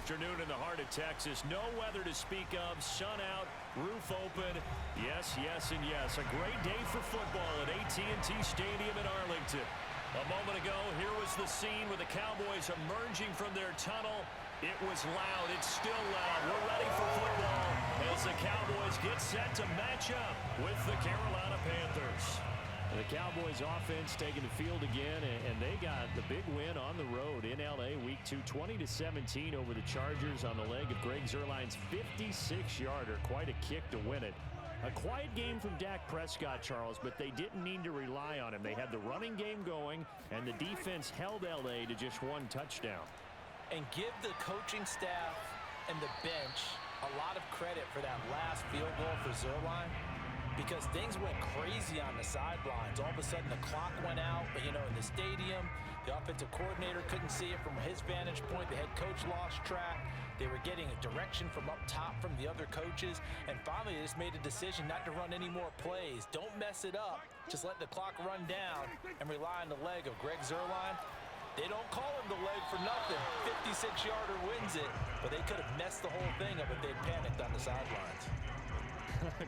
afternoon in the heart of Texas. No weather to speak of. Sun out, roof open. Yes, yes, and yes. A great day for football at AT&T Stadium in Arlington. A moment ago, here was the scene with the Cowboys emerging from their tunnel. It was loud. It's still loud. We're ready for football as the Cowboys get set to match up with the Carolina Panthers. The Cowboys offense taking the field again, and they got the big win on the road in L.A. Week 2, 20-17 over the Chargers on the leg of Greg Zuerlein's 56-yarder. Quite a kick to win it. A quiet game from Dak Prescott, Charles, but they didn't need to rely on him. They had the running game going, and the defense held L.A. to just one touchdown. And give the coaching staff and the bench a lot of credit for that last field goal for Zuerlein, because things went crazy on the sidelines. All of a sudden, the clock went out, but, in the stadium, the offensive coordinator couldn't see it from his vantage point. The head coach lost track. They were getting a direction from up top from the other coaches, and finally, they just made a decision not to run any more plays. Don't mess it up. Just let the clock run down and rely on the leg of Greg Zuerlein. They don't call him the leg for nothing. 56-yarder wins it, but they could have messed the whole thing up if they'd panicked on the sidelines.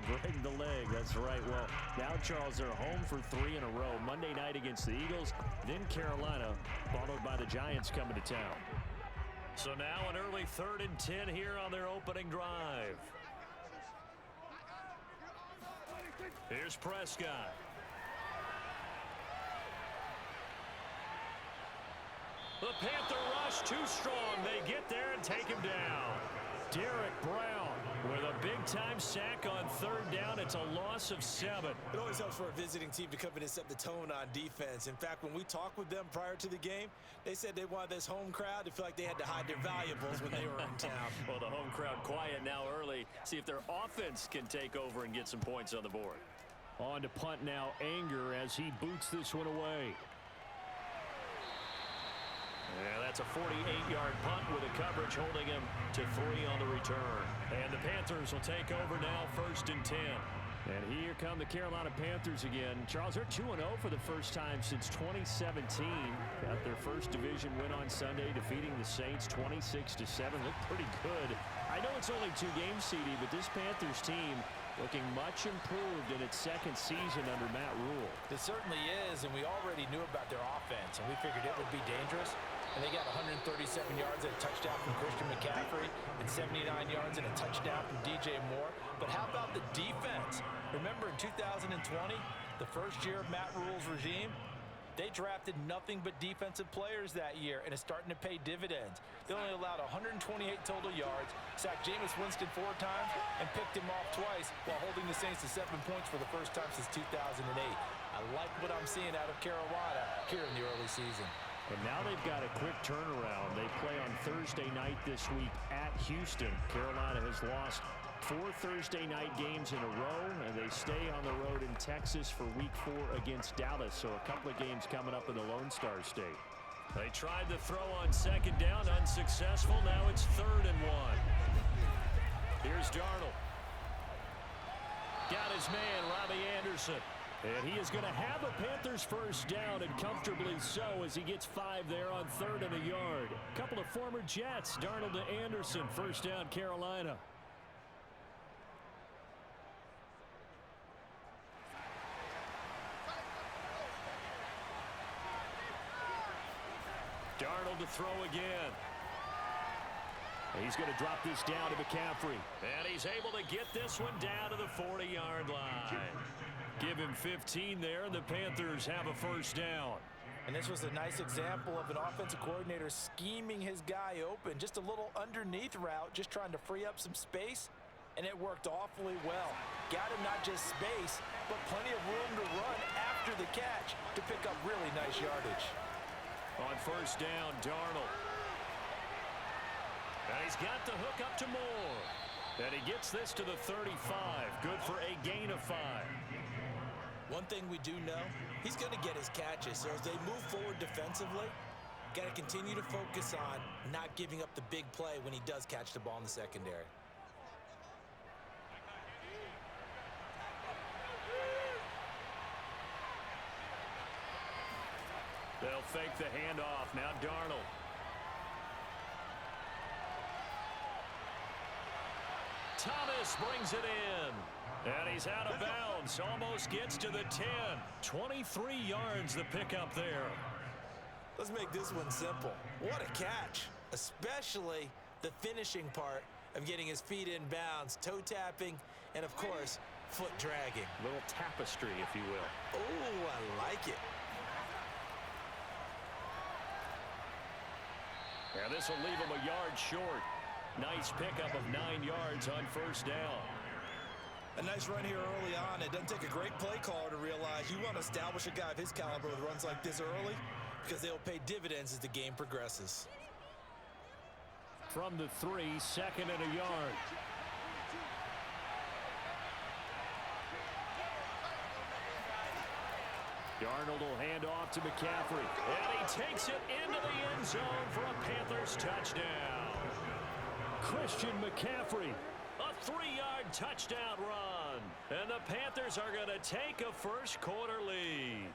Greg the leg, that's right. Well, now, Charles, they're home for 3 in a row. Monday night against the Eagles, then Carolina, followed by the Giants coming to town. So now an early 3rd and 10 here on their opening drive. Here's Prescott. The Panther rush too strong. They get there and take him down. Derek Brown with a big-time sack on 3rd down. It's a loss of 7. It always helps for a visiting team to come in and set the tone on defense. In fact, when we talked with them prior to the game, they said they wanted this home crowd to feel like they had to hide their valuables when they were in town. Well, the home crowd quiet now early. See if their offense can take over and get some points on the board. On to punt now, Anger, as he boots this one away. Yeah, that's a 48-yard punt with a coverage holding him to 3 on the return. And the Panthers will take over now, 1st and 10. And here come the Carolina Panthers again. Charles, they're 2-0 for the first time since 2017. Got their first division win on Sunday, defeating the Saints 26-7. Looked pretty good. I know it's only 2 games, CD, but this Panthers team looking much improved in its 2nd season under Matt Rule. It certainly is, and we already knew about their offense, and we figured it would be dangerous. And they got 137 yards and a touchdown from Christian McCaffrey and 79 yards and a touchdown from DJ Moore. But how about the defense? Remember in 2020, the first year of Matt Rule's regime, they drafted nothing but defensive players that year, and it's starting to pay dividends. They only allowed 128 total yards, sacked Jameis Winston 4 times, and picked him off twice while holding the Saints to 7 points for the first time since 2008. I like what I'm seeing out of Carolina here in the early season. And now they've got a quick turnaround. They play on Thursday night this week at Houston. Carolina has lost 4 Thursday night games in a row, and they stay on the road in Texas for Week 4 against Dallas. So a couple of games coming up in the Lone Star State. They tried to throw on 2nd down, unsuccessful. Now it's 3rd and 1. Here's Darnold. Got his man, Robbie Anderson. And he is going to have a Panthers first down, and comfortably so, as he gets 5 there on 3rd and a yard. A couple of former Jets, Darnold to Anderson, first down Carolina. Darnold to throw again. He's going to drop this down to McCaffrey. And he's able to get this one down to the 40-yard line. Give him 15 there, and the Panthers have a first down. And this was a nice example of an offensive coordinator scheming his guy open. Just a little underneath route, just trying to free up some space, and it worked awfully well. Got him not just space, but plenty of room to run after the catch to pick up really nice yardage. On first down, Darnold. And he's got the hook up to Moore. And he gets this to the 35. Good for a gain of 5. One thing we do know, he's going to get his catches. So as they move forward defensively, got to continue to focus on not giving up the big play when he does catch the ball in the secondary. They'll fake the handoff. Now Darnold. Thomas brings it in. And he's out of bounds. Almost gets to the 10. 23 yards the pickup there. Let's make this one simple. What a catch, especially the finishing part of getting his feet in bounds, toe tapping, and of course, foot dragging. Little tapestry, if you will. Oh, I like it. And this will leave him a yard short. Nice pickup of 9 yards on first down. A nice run here early on. It doesn't take a great play caller to realize you want to establish a guy of his caliber with runs like this early because they'll pay dividends as the game progresses. From the 3, 2nd and a yard. Darnold will hand off to McCaffrey. And he takes it into the end zone for a Panthers touchdown. Christian McCaffrey, a 3-yard touchdown run. And the Panthers are going to take a first quarter lead.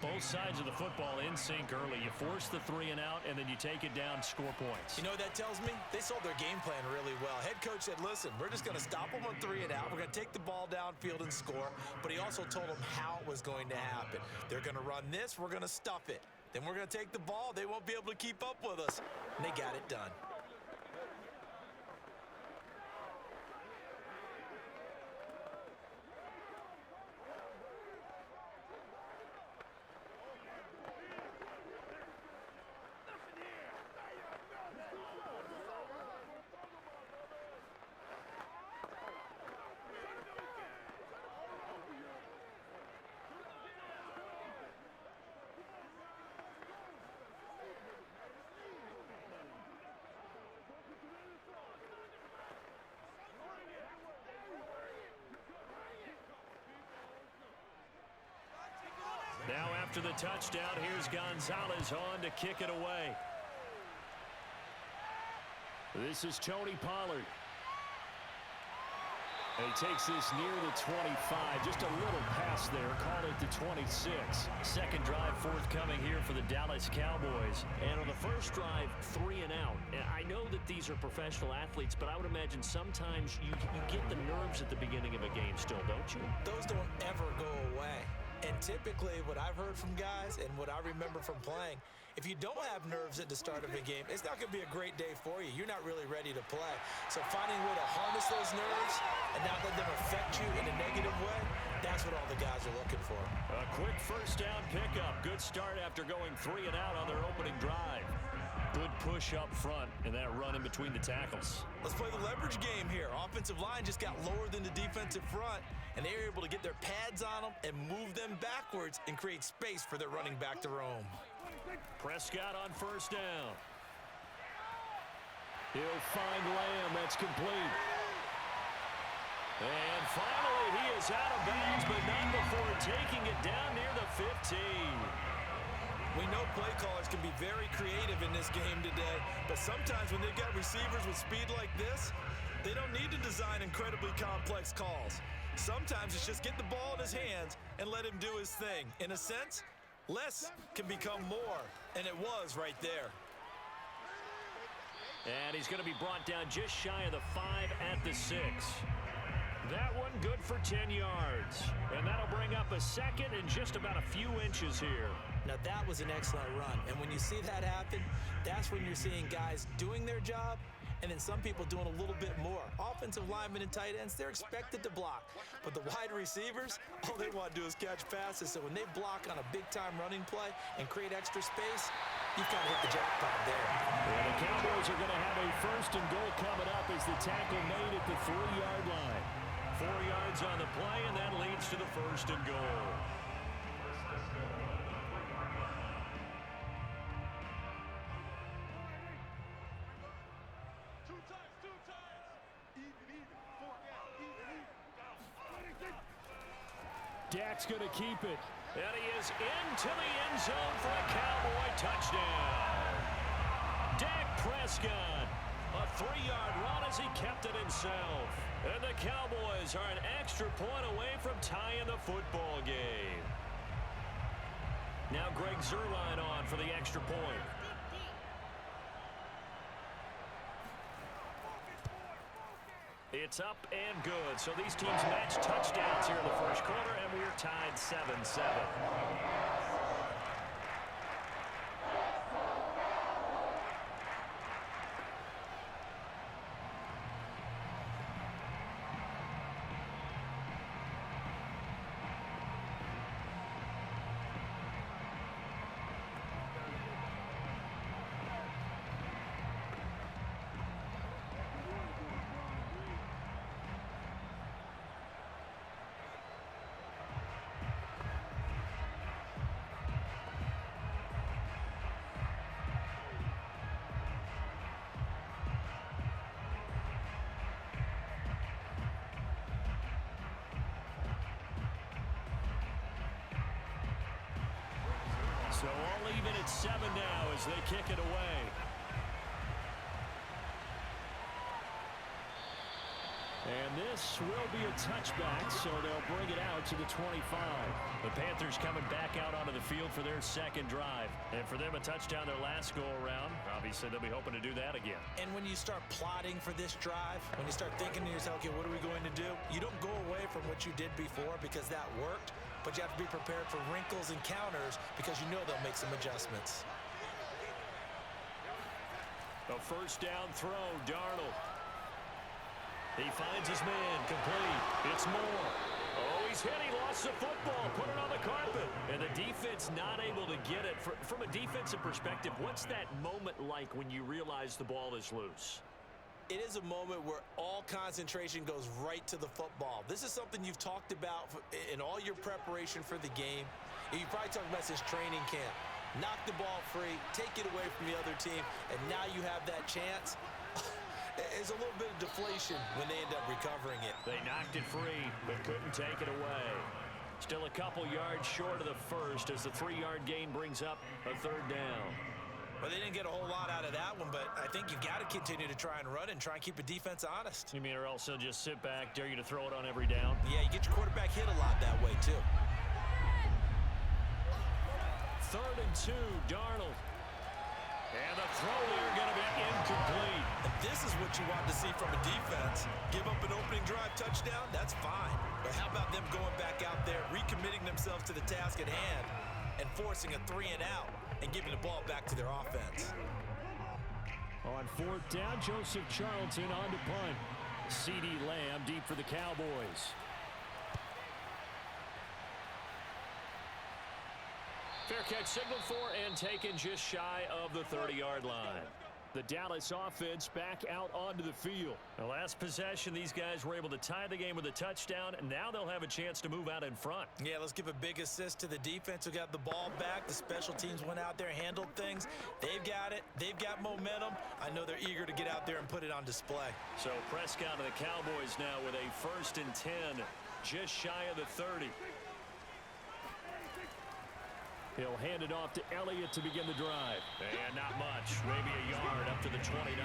Both sides of the football in sync early. You force the 3 and out, and then you take it down, score points. You know what that tells me? They sold their game plan really well. Head coach said, listen, we're just going to stop them on 3 and out. We're going to take the ball downfield and score. But he also told them how it was going to happen. They're going to run this. We're going to stuff it. Then we're going to take the ball. They won't be able to keep up with us. And they got it done. Now after the touchdown, here's Gonzalez on to kick it away. This is Tony Pollard. And he takes this near the 25. Just a little pass there. Call it the 26. Second drive forthcoming here for the Dallas Cowboys. And on the first drive, 3 and out. And I know that these are professional athletes, but I would imagine sometimes you get the nerves at the beginning of a game still, don't you? Those don't ever go away. And typically what I've heard from guys and what I remember from playing, if you don't have nerves at the start of a game, it's not going to be a great day for you. You're not really ready to play. So finding a way to harness those nerves and not let them affect you in a negative way, that's what all the guys are looking for. A quick first down pickup. Good start after going 3 and out on their opening drive. Good push up front and that run in between the tackles. Let's play the leverage game here. Offensive line just got lower than the defensive front, and they were able to get their pads on them and move them backwards and create space for their running back to roam. Prescott on first down. He'll find Lamb. That's complete. And finally, he is out of bounds, but not before taking it down near the 15. We know play callers can be very creative in this game today, but sometimes when they've got receivers with speed like this, they don't need to design incredibly complex calls. Sometimes it's just get the ball in his hands and let him do his thing. In a sense, less can become more, and it was right there. And he's going to be brought down just shy of the 5 at the 6. That one good for 10 yards. And that'll bring up a second and just about a few inches here. Now that was an excellent run. And when you see that happen, that's when you're seeing guys doing their job and then some people doing a little bit more. Offensive linemen and tight ends, they're expected to block. But the wide receivers, all they want to do is catch passes. So when they block on a big-time running play and create extra space, you've kind of hit the jackpot there. Well, the Cowboys are going to have a first and goal coming up as the tackle made at the 3-yard line. 4 yards on the play, and that leads to the first and goal. Dak's going to keep it. And he is into the end zone for a Cowboy touchdown. Dak Prescott, a 3-yard run as he kept it himself. And the Cowboys are an extra point away from tying the football game. Now Greg Zuerlein on for the extra point. It's up and good. So these teams match touchdowns here in the first quarter, and we're tied 7-7. So all even at 7 now as they kick it away. And this will be a touchback, so they'll bring it out to the 25. The Panthers coming back out onto the field for their second drive. And for them, a touchdown their last go-around. Obviously, they'll be hoping to do that again. And when you start plotting for this drive, when you start thinking to yourself, okay, what are we going to do? You don't go away from what you did before because that worked. But you have to be prepared for wrinkles and counters because you know they'll make some adjustments. A first down throw, Darnold. He finds his man, complete. It's Moore. Oh, he's hit. He lost the football. Put it on the carpet. And the defense not able to get it. From a defensive perspective, what's that moment like when you realize the ball is loose? It is a moment where all concentration goes right to the football. This is something you've talked about in all your preparation for the game. You probably talked about since training camp. Knock the ball free, take it away from the other team, and now you have that chance. It's a little bit of deflation when they end up recovering it. They knocked it free, but couldn't take it away. Still a couple yards short of the first as the 3-yard gain brings up a third down. Well, they didn't get a whole lot out of that one, but I think you've got to continue to try and run and try and keep a defense honest. You mean or else they'll just sit back, dare you to throw it on every down? Yeah, you get your quarterback hit a lot that way, too. 3rd and 2, Darnold. And the throw there going to be incomplete. And this is what you want to see from a defense. Give up an opening drive touchdown, that's fine. But how about them going back out there, recommitting themselves to the task at hand, and forcing a 3-and-out? And giving the ball back to their offense. On 4th down, Joseph Charlton on to punt. C.D. Lamb deep for the Cowboys. Fair catch signaled for and taken just shy of the 30-yard line. The Dallas offense back out onto the field. The last possession, these guys were able to tie the game with a touchdown, and now they'll have a chance to move out in front. Yeah, let's give a big assist to the defense who got the ball back. The special teams went out there, handled things. They've got it. They've got momentum. I know they're eager to get out there and put it on display. So Prescott and the Cowboys now with a 1st and 10, just shy of the 30. He'll hand it off to Elliott to begin the drive. And not much. Maybe a yard up to the 29.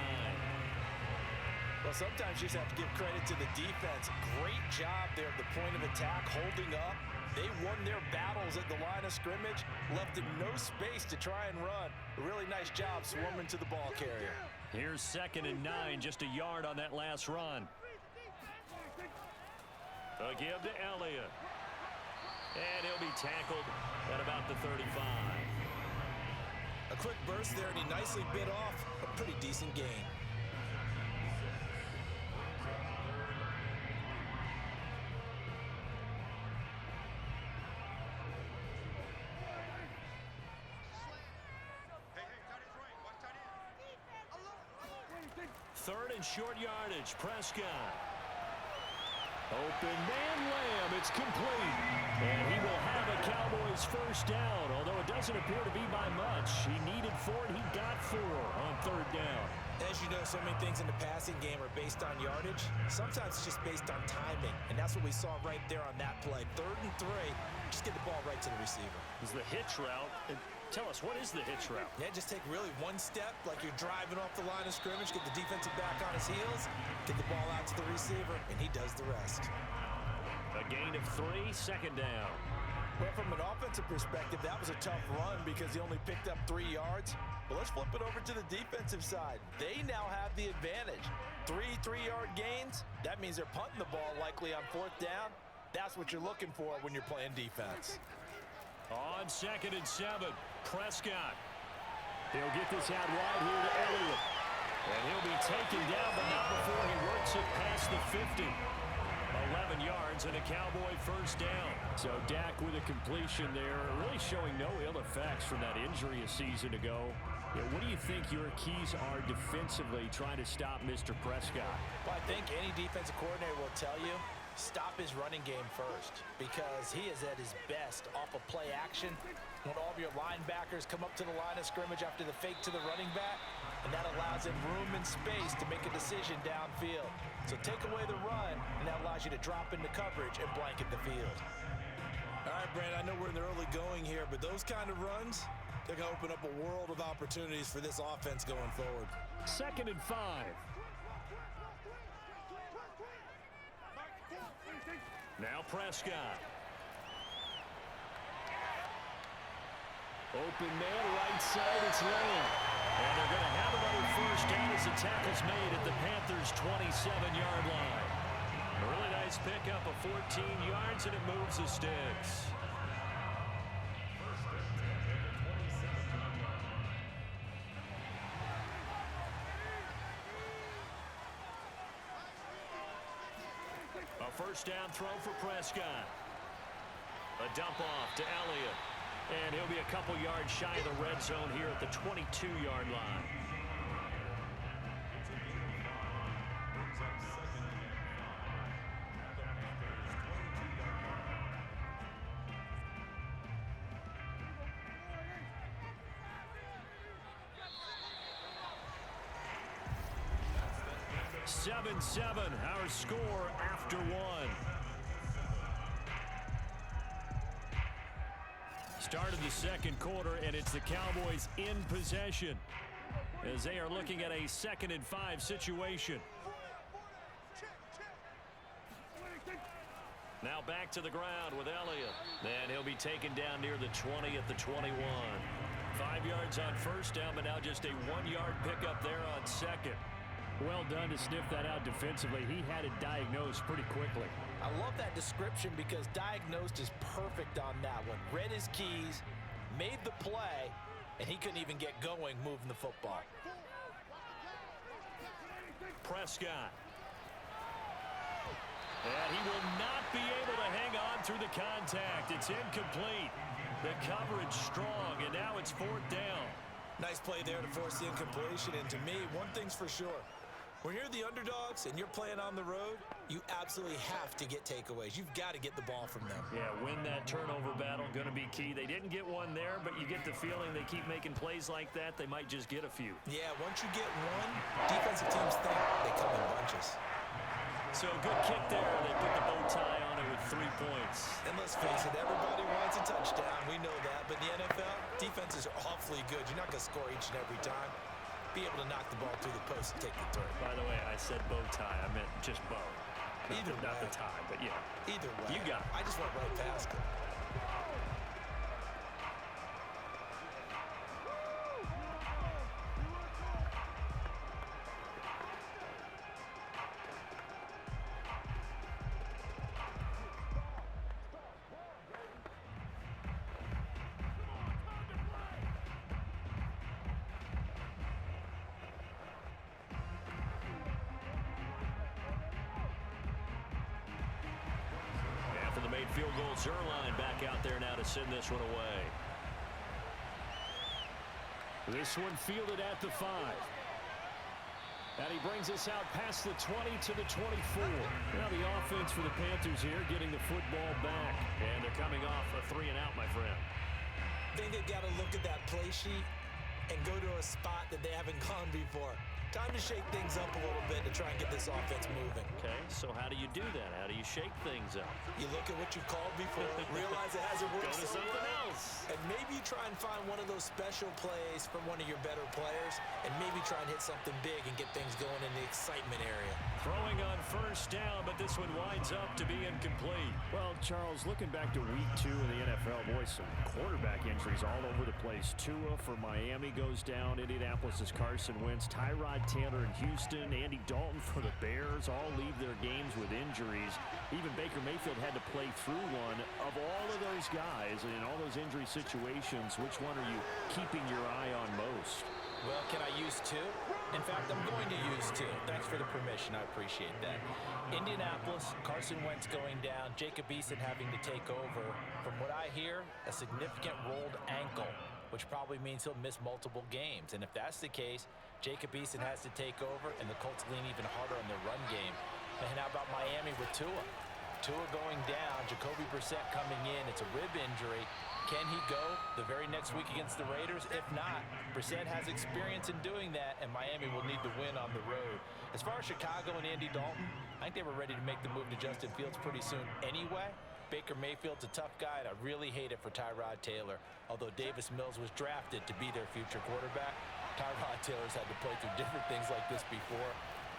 Well, sometimes you just have to give credit to the defense. Great job there at the point of attack, holding up. They won their battles at the line of scrimmage, left them no space to try and run. A really nice job swarming to the ball carrier. Here's 2nd and 9, just a yard on that last run. A give to Elliott. And he'll be tackled at about the 35. A quick burst there, and he nicely bit off a pretty decent gain. Third and short yardage, Prescott. Open man, Lamb, it's complete. And he will have a Cowboys first down, although it doesn't appear to be by much. He needed 4, and he got 4 on 3rd down. As you know, so many things in the passing game are based on yardage. Sometimes it's just based on timing, and that's what we saw right there on that play. 3rd and 3, just get the ball right to the receiver. It's the hitch route. And tell us, what is the hitch route? Yeah, just take really one step, like you're driving off the line of scrimmage, get the defensive back on his heels, get the ball out to the receiver, and he does the rest. A gain of 3, 2nd down. Well, from an offensive perspective, that was a tough run because he only picked up 3 yards. But let's flip it over to the defensive side. They now have the advantage. 3 3-yard gains, that means they're punting the ball likely on 4th down. That's what you're looking for when you're playing defense. On 2nd and 7, Prescott. He'll get this out wide here to Elliott. And he'll be taken down, but not before he works it past the 50. 11 yards and a Cowboy first down. So Dak with a completion there, really showing no ill effects from that injury a season ago. Yeah, what do you think your keys are defensively trying to stop Mr. Prescott? Well, I think any defensive coordinator will tell you, stop his running game first, because he is at his best off of play action when all of your linebackers come up to the line of scrimmage after the fake to the running back, and that allows him room and space to make a decision downfield. So take away the run, and that allows you to drop into coverage and blanket the field. All right, Brandon, I know we're in the early going here, but those kind of runs, they're going to open up a world of opportunities for this offense going forward. 2nd and 5. Now Prescott. Open man, right side, it's Lamb. And they're going to have another first down as the tackle's made at the Panthers' 27-yard line. A really nice pickup of 14 yards, and it moves the sticks. A first down throw for Prescott. A dump off to Elliott. And he'll be a couple yards shy of the red zone here at the 22-yard line. Seven, our score after 1. Start of the second quarter, and it's the Cowboys in possession as they are looking at a 2nd and 5 situation. Now back to the ground with Elliott. And he'll be taken down near the 20 at the 21. 5 yards on first down, but now just a 1-yard pickup there on 2nd. Well done to sniff that out defensively. He had it diagnosed pretty quickly. I love that description because diagnosed is perfect on that one. Read his keys, made the play, and he couldn't even get going moving the football. Prescott. And he will not be able to hang on through the contact. It's incomplete. The coverage strong, and now it's 4th down. Nice play there to force the incompletion, and to me, one thing's for sure. When you're the underdogs and you're playing on the road, you absolutely have to get takeaways. You've got to get the ball from them. Yeah, win that turnover battle, going to be key. They didn't get one there, but you get the feeling they keep making plays like that, they might just get a few. Yeah, once you get one, defensive teams think they come in bunches. So good kick there. They put the bow tie on it with 3 points. And let's face it, everybody wants a touchdown. We know that. But in the NFL, defenses are awfully good. You're not going to score each and every time. Be able to knock the ball through the post and take the throw. By the way, I said bow tie. I meant just bow. Either not way. the tie, but yeah. Either way. You got it. I just went right past it. Field goal, Zerline back out there now to send this one away. This one fielded at the 5. And he brings us out past the 20 to the 24. Now the offense for the Panthers here getting the football back. And they're coming off a 3-and-out, my friend. I think they've got to look at that play sheet and go to a spot that they haven't gone before. Time to shake things up a little bit to try and get this offense moving. Okay, so how do you do that? How do you shake things up? You look at what you called before, realize it hasn't worked Go to so something well, else. and maybe you try and find one of those special plays from one of your better players, and maybe try and hit something big and get things going in the excitement area. Throwing on first down, but this one winds up to be incomplete. Well, Charles, looking back to week 2 in the NFL, boy, some quarterback injuries all over the place. Tua for Miami goes down. Indianapolis' Carson Wentz. Tyrod Taylor in Houston. Andy Dalton for the Bears all leave their games with injuries. Even Baker Mayfield had to play through one. Of all of those guys and in all those injury situations, which one are you keeping your eye on most? Well, can I use 2? In fact, I'm going to use 2. Thanks for the permission. I appreciate that. Indianapolis, Carson Wentz going down, Jacob Eason having to take over. From what I hear, a significant rolled ankle, which probably means he'll miss multiple games. And if that's the case, Jacob Eason has to take over, and the Colts lean even harder on their run game. And how about Miami with Tua? Tua going down, Jacoby Brissett coming in. It's a rib injury. Can he go the very next week against the Raiders? If not, Brissett has experience in doing that, and Miami will need to win on the road. As far as Chicago and Andy Dalton, I think they were ready to make the move to Justin Fields pretty soon anyway. Baker Mayfield's a tough guy, and I really hate it for Tyrod Taylor. Although Davis Mills was drafted to be their future quarterback, Tyrod Taylor's had to play through different things like this before.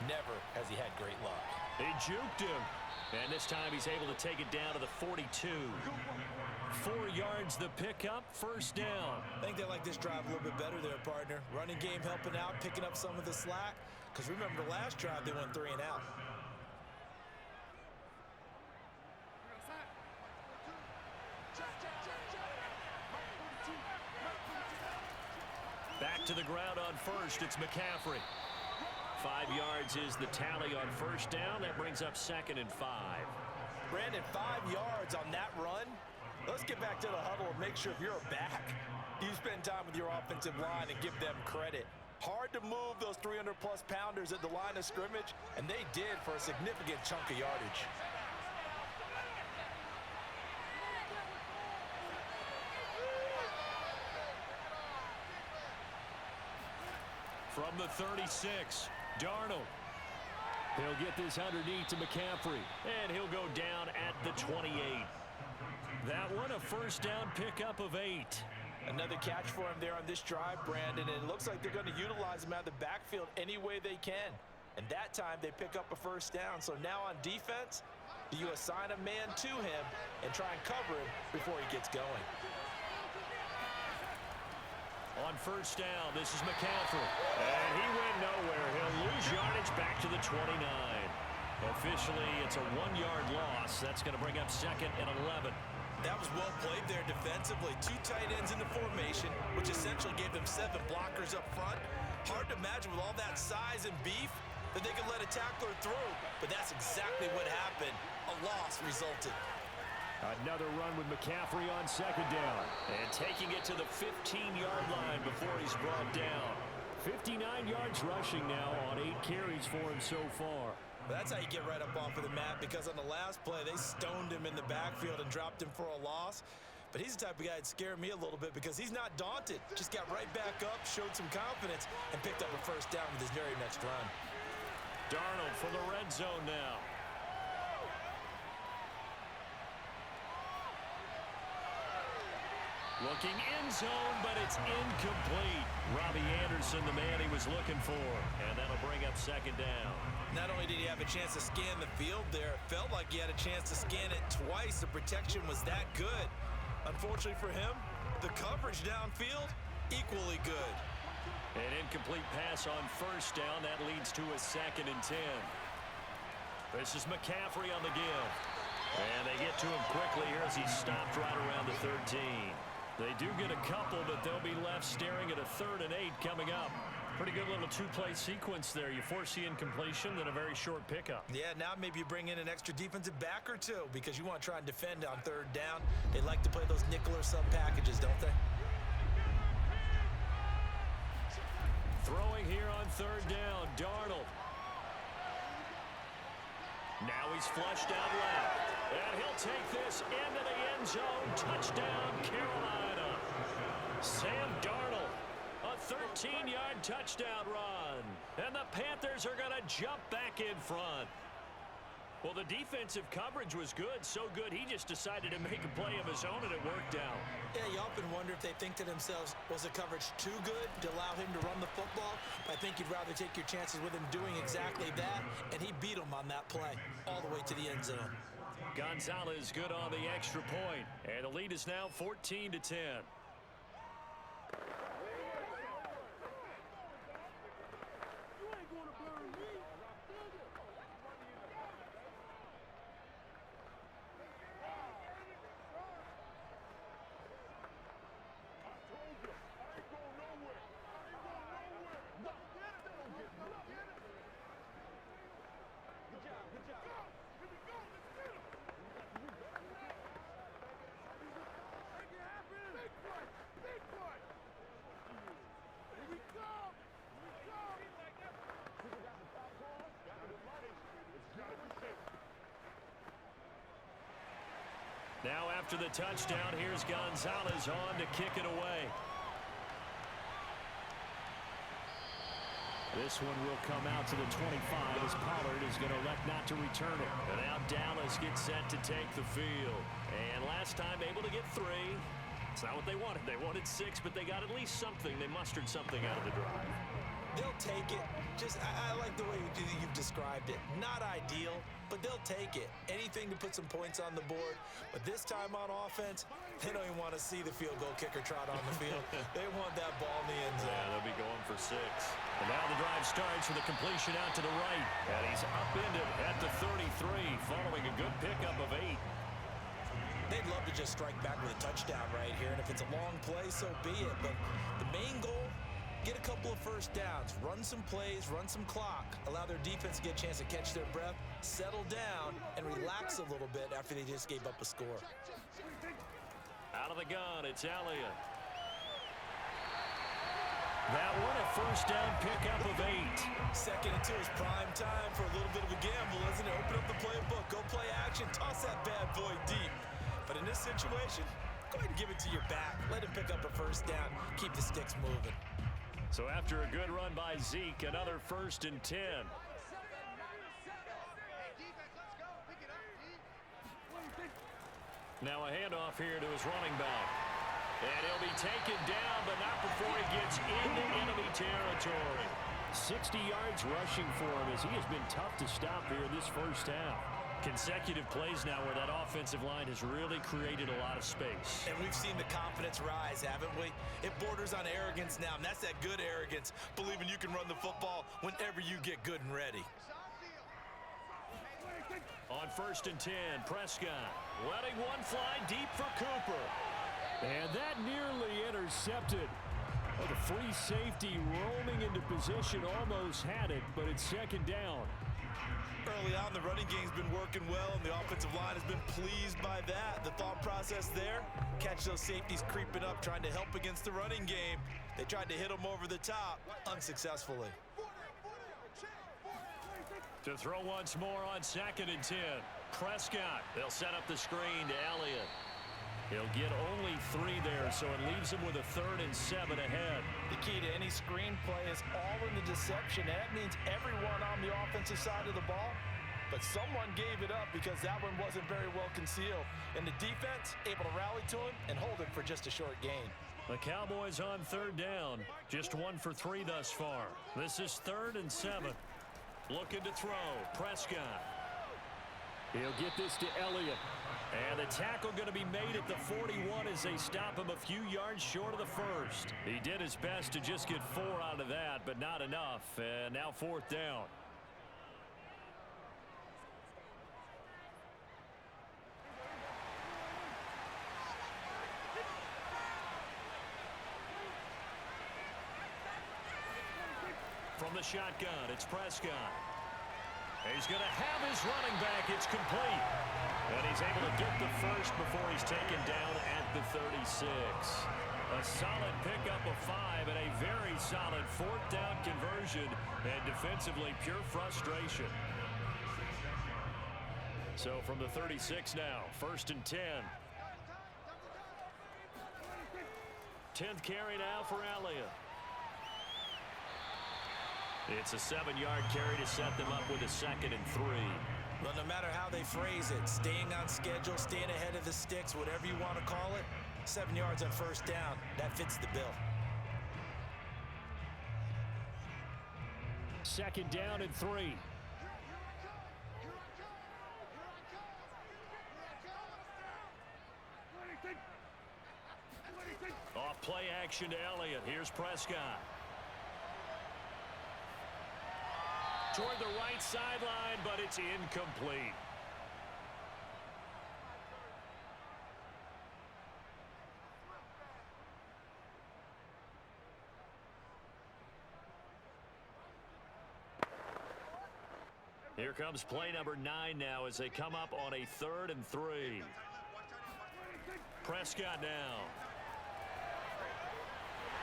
Never has he had great luck. They juked him. And this time he's able to take it down to the 42. 4 yards the pickup, first down. I think they like this drive a little bit better there, partner. Running game helping out, picking up some of the slack. Because remember the last drive, they went 3 and out. Back to the ground on first, it's McCaffrey. 5 yards is the tally on first down. That brings up 2nd and 5. Brandon, 5 yards on that run. Let's get back to the huddle and make sure if you're a back, you spend time with your offensive line and give them credit. Hard to move those 300-plus pounders at the line of scrimmage, and they did for a significant chunk of yardage. From the 36, Darnold. He'll get this underneath to McCaffrey, and he'll go down at the 28. That one a first down pickup of 8. Another catch for him there on this drive, Brandon, and it looks like they're going to utilize him out of the backfield any way they can. And that time they pick up a first down. So now on defense, do you assign a man to him and try and cover him before he gets going? On first down, this is McCaffrey. And he went nowhere. He'll lose yardage back to the 29. Officially, it's a 1-yard loss. That's going to bring up 2nd and 11. That was well played there defensively. 2 tight ends in the formation, which essentially gave them 7 blockers up front. Hard to imagine with all that size and beef that they could let a tackler through. But that's exactly what happened. A loss resulted. Another run with McCaffrey on 2nd down. And taking it to the 15-yard line before he's brought down. 59 yards rushing now on 8 carries for him so far. That's how you get right up off of the mat, because on the last play, they stoned him in the backfield and dropped him for a loss. But he's the type of guy that scared me a little bit because he's not daunted. Just got right back up, showed some confidence, and picked up a first down with his very next run. Darnold from the red zone now. Looking end zone, but it's incomplete. Robbie Anderson, the man he was looking for. And that'll bring up 2nd down. Not only did he have a chance to scan the field there, it felt like he had a chance to scan it twice. The protection was that good. Unfortunately for him, the coverage downfield, equally good. An incomplete pass on first down. That leads to a 2nd and 10. This is McCaffrey on the give. And they get to him quickly here as he stopped right around the 13. They do get a couple, but they'll be left staring at a 3rd and 8 coming up. Pretty good little 2-play sequence there. You force the incompletion, then a very short pickup. Yeah, now maybe you bring in an extra defensive back or 2 because you want to try and defend on 3rd down. They like to play those nickel or sub packages, don't they? Throwing here on 3rd down, Darnold. Now he's flushed out left. And he'll take this into the end zone. Touchdown, Carolina. Sam Darnold, a 13-yard touchdown run. And the Panthers are going to jump back in front. Well, the defensive coverage was good, so good he just decided to make a play of his own, and it worked out. Yeah, you often wonder if they think to themselves, was the coverage too good to allow him to run the football? I think you'd rather take your chances with him doing exactly that, and he beat him on that play all the way to the end zone. Gonzalez good on the extra point, and the lead is now 14-10. Now after the touchdown, here's Gonzalez on to kick it away. This one will come out to the 25 as Pollard is going to elect not to return it. And now Dallas gets set to take the field. And last time able to get 3. It's not what they wanted. They wanted 6, but they got at least something. They mustered something out of the drive. They'll take it. I like the way you've described it. Not ideal, but they'll take it. Anything to put some points on the board. But this time on offense, they don't even want to see the field goal kicker trot on the field. They want that ball in the end zone. Yeah, they'll be going for 6. And now the drive starts with a completion out to the right. And he's upended at the 33 following a good pickup of 8. They'd love to just strike back with a touchdown right here. And if it's a long play, so be it. But the main goal, get a couple of first downs, run some plays, run some clock, allow their defense to get a chance to catch their breath, settle down, and relax a little bit after they just gave up a score. Out of the gun, it's Elliott. That one a first down pickup of 8. 2nd and 2 is prime time for a little bit of a gamble, isn't it? Open up the playbook, go play action, toss that bad boy deep. But in this situation, go ahead and give it to your back. Let him pick up a first down, keep the sticks moving. So after a good run by Zeke, another 1st and 10. Now a handoff here to his running back. And he'll be taken down, but not before he gets into enemy territory. 60 yards rushing for him as he has been tough to stop here in this first half. Consecutive plays now where that offensive line has really created a lot of space. And we've seen the confidence rise, haven't we? It borders on arrogance now, and that's that good arrogance, believing you can run the football whenever you get good and ready. On 1st and 10, Prescott letting one fly deep for Cooper. And that nearly intercepted. Oh, the free safety roaming into position almost had it, but it's 2nd down. Early on, the running game's been working well, and the offensive line has been pleased by that. The thought process there, catch those safeties creeping up, trying to help against the running game. They tried to hit them over the top, unsuccessfully. To throw once more on 2nd and 10. Prescott, they'll set up the screen to Elliott. He'll get only 3 there, so it leaves him with a 3rd and 7 ahead. The key to any screenplay is all in the deception. That means everyone on the offensive side of the ball, but someone gave it up because that one wasn't very well concealed. And the defense able to rally to him and hold it for just a short gain. The Cowboys on 3rd down. Just 1 for 3 thus far. This is 3rd and 7. Looking to throw. Prescott. He'll get this to Elliott. And the tackle going to be made at the 41 as they stop him a few yards short of the 1st. He did his best to just get 4 out of that, but not enough. And now 4th down. From the shotgun, it's Prescott. He's going to have his running back. It's complete. And he's able to get the 1st before he's taken down at the 36. A solid pickup of 5 and a very solid 4th down conversion. And defensively, pure frustration. So from the 36 now, 1st and 10. 10th carry now for Elliott. It's a 7-yard carry to set them up with a 2nd and 3. Well, no matter how they phrase it, staying on schedule, staying ahead of the sticks, whatever you want to call it, 7 yards on first down, that fits the bill. 2nd down and 3. Off play action to Elliott. Here's Prescott. Toward the right sideline, but it's incomplete. Here comes play number 9 now as they come up on a 3rd and 3. Prescott now.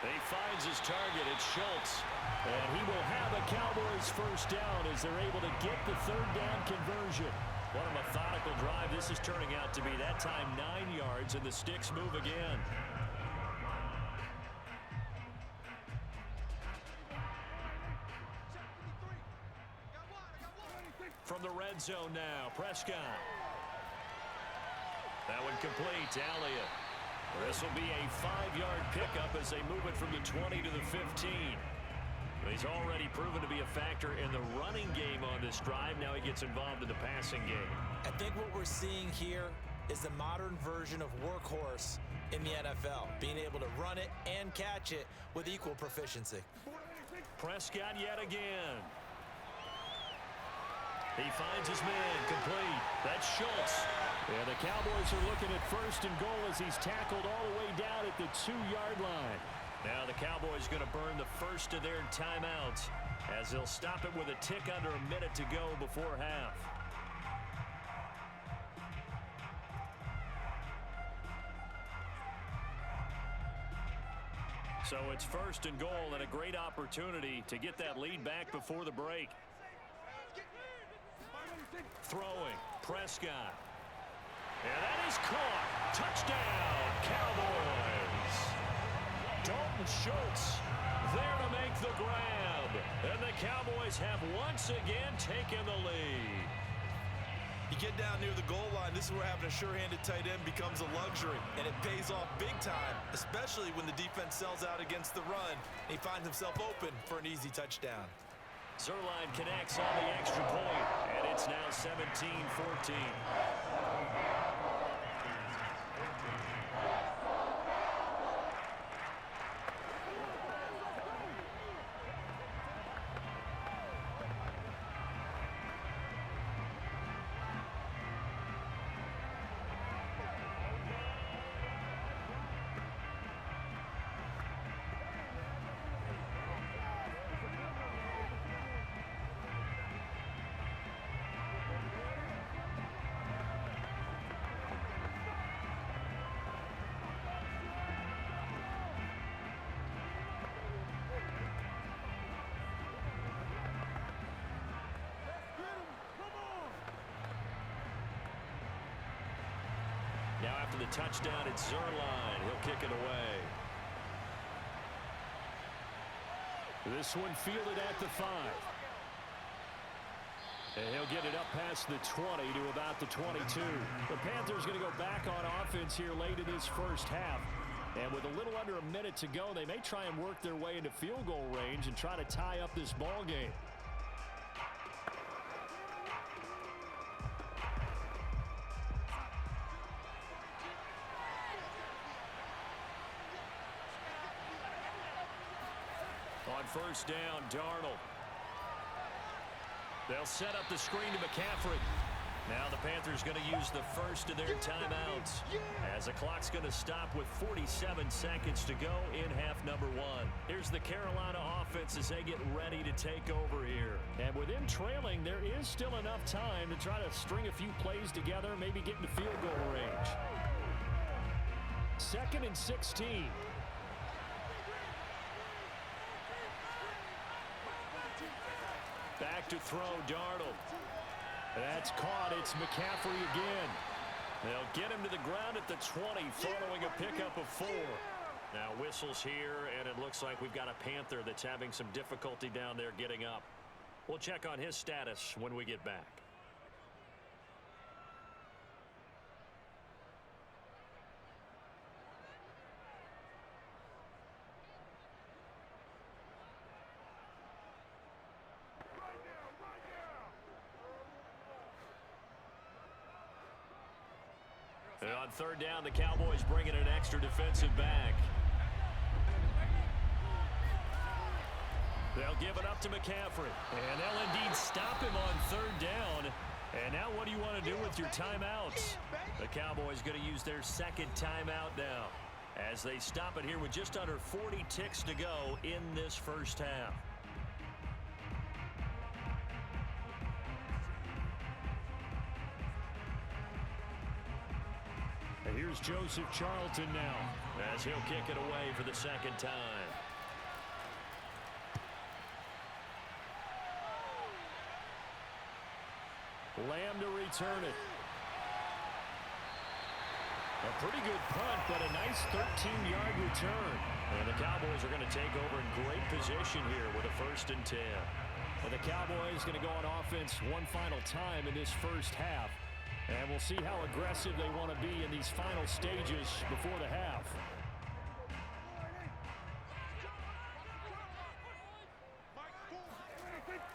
He finds his target. It's Schultz. And he will have a Cowboys first down as they're able to get the 3rd down conversion. What a methodical drive this is turning out to be. That time 9 yards, and the sticks move again. From the red zone now, Prescott. That one complete to Elliott. This will be a 5-yard pickup as they move it from the 20 to the 15. He's already proven to be a factor in the running game on this drive. Now he gets involved in the passing game. I think what we're seeing here is the modern version of workhorse in the NFL, being able to run it and catch it with equal proficiency. Prescott yet again. He finds his man, complete. That's Schultz. And the Cowboys are looking at 1st and goal as he's tackled all the way down at the 2-yard line. Now the Cowboys going to burn the first of their timeouts as they'll stop it with a tick under a minute to go before half. So it's 1st and goal and a great opportunity to get that lead back before the break. Throwing, Prescott. And that is caught. Touchdown, Cowboys. Dalton Schultz there to make the grab. And the Cowboys have once again taken the lead. You get down near the goal line, this is where having a sure-handed tight end becomes a luxury, and it pays off big time, especially when the defense sells out against the run. He finds himself open for an easy touchdown. Zuerlein connects on the extra point, and it's now 17-14. Now after the touchdown, it's Zuerlein. He'll kick it away. This one fielded at the 5. And he'll get it up past the 20 to about the 22. The Panthers going to go back on offense here late in this first half. And with a little under a minute to go, they may try and work their way into field goal range and try to tie up this ball game. On first down, Darnold. They'll set up the screen to McCaffrey. Now the Panthers going to use the first of their timeouts as the clock's going to stop with 47 seconds to go in half number 1. Here's the Carolina offense as they get ready to take over here. And with them trailing, there is still enough time to try to string a few plays together, maybe get into field goal range. 2nd and 16. Back to throw, Darnold. That's caught. It's McCaffrey again. They'll get him to the ground at the 20 following a pickup of 4. Now whistles here, and it looks like we've got a Panther that's having some difficulty down there getting up. We'll check on his status when we get back. And on third down, the Cowboys bringing an extra defensive back. They'll give it up to McCaffrey. And they'll indeed stop him on third down. And now what do you want to do with your timeouts? The Cowboys going to use their second timeout now as they stop it here with just under 40 ticks to go in this first half. And here's Joseph Charlton now as he'll kick it away for the second time. Lamb to return it. A pretty good punt, but a nice 13-yard return. And the Cowboys are going to take over in great position here with a 1st and 10. And the Cowboys going to go on offense one final time in this first half. And we'll see how aggressive they want to be in these final stages before the half.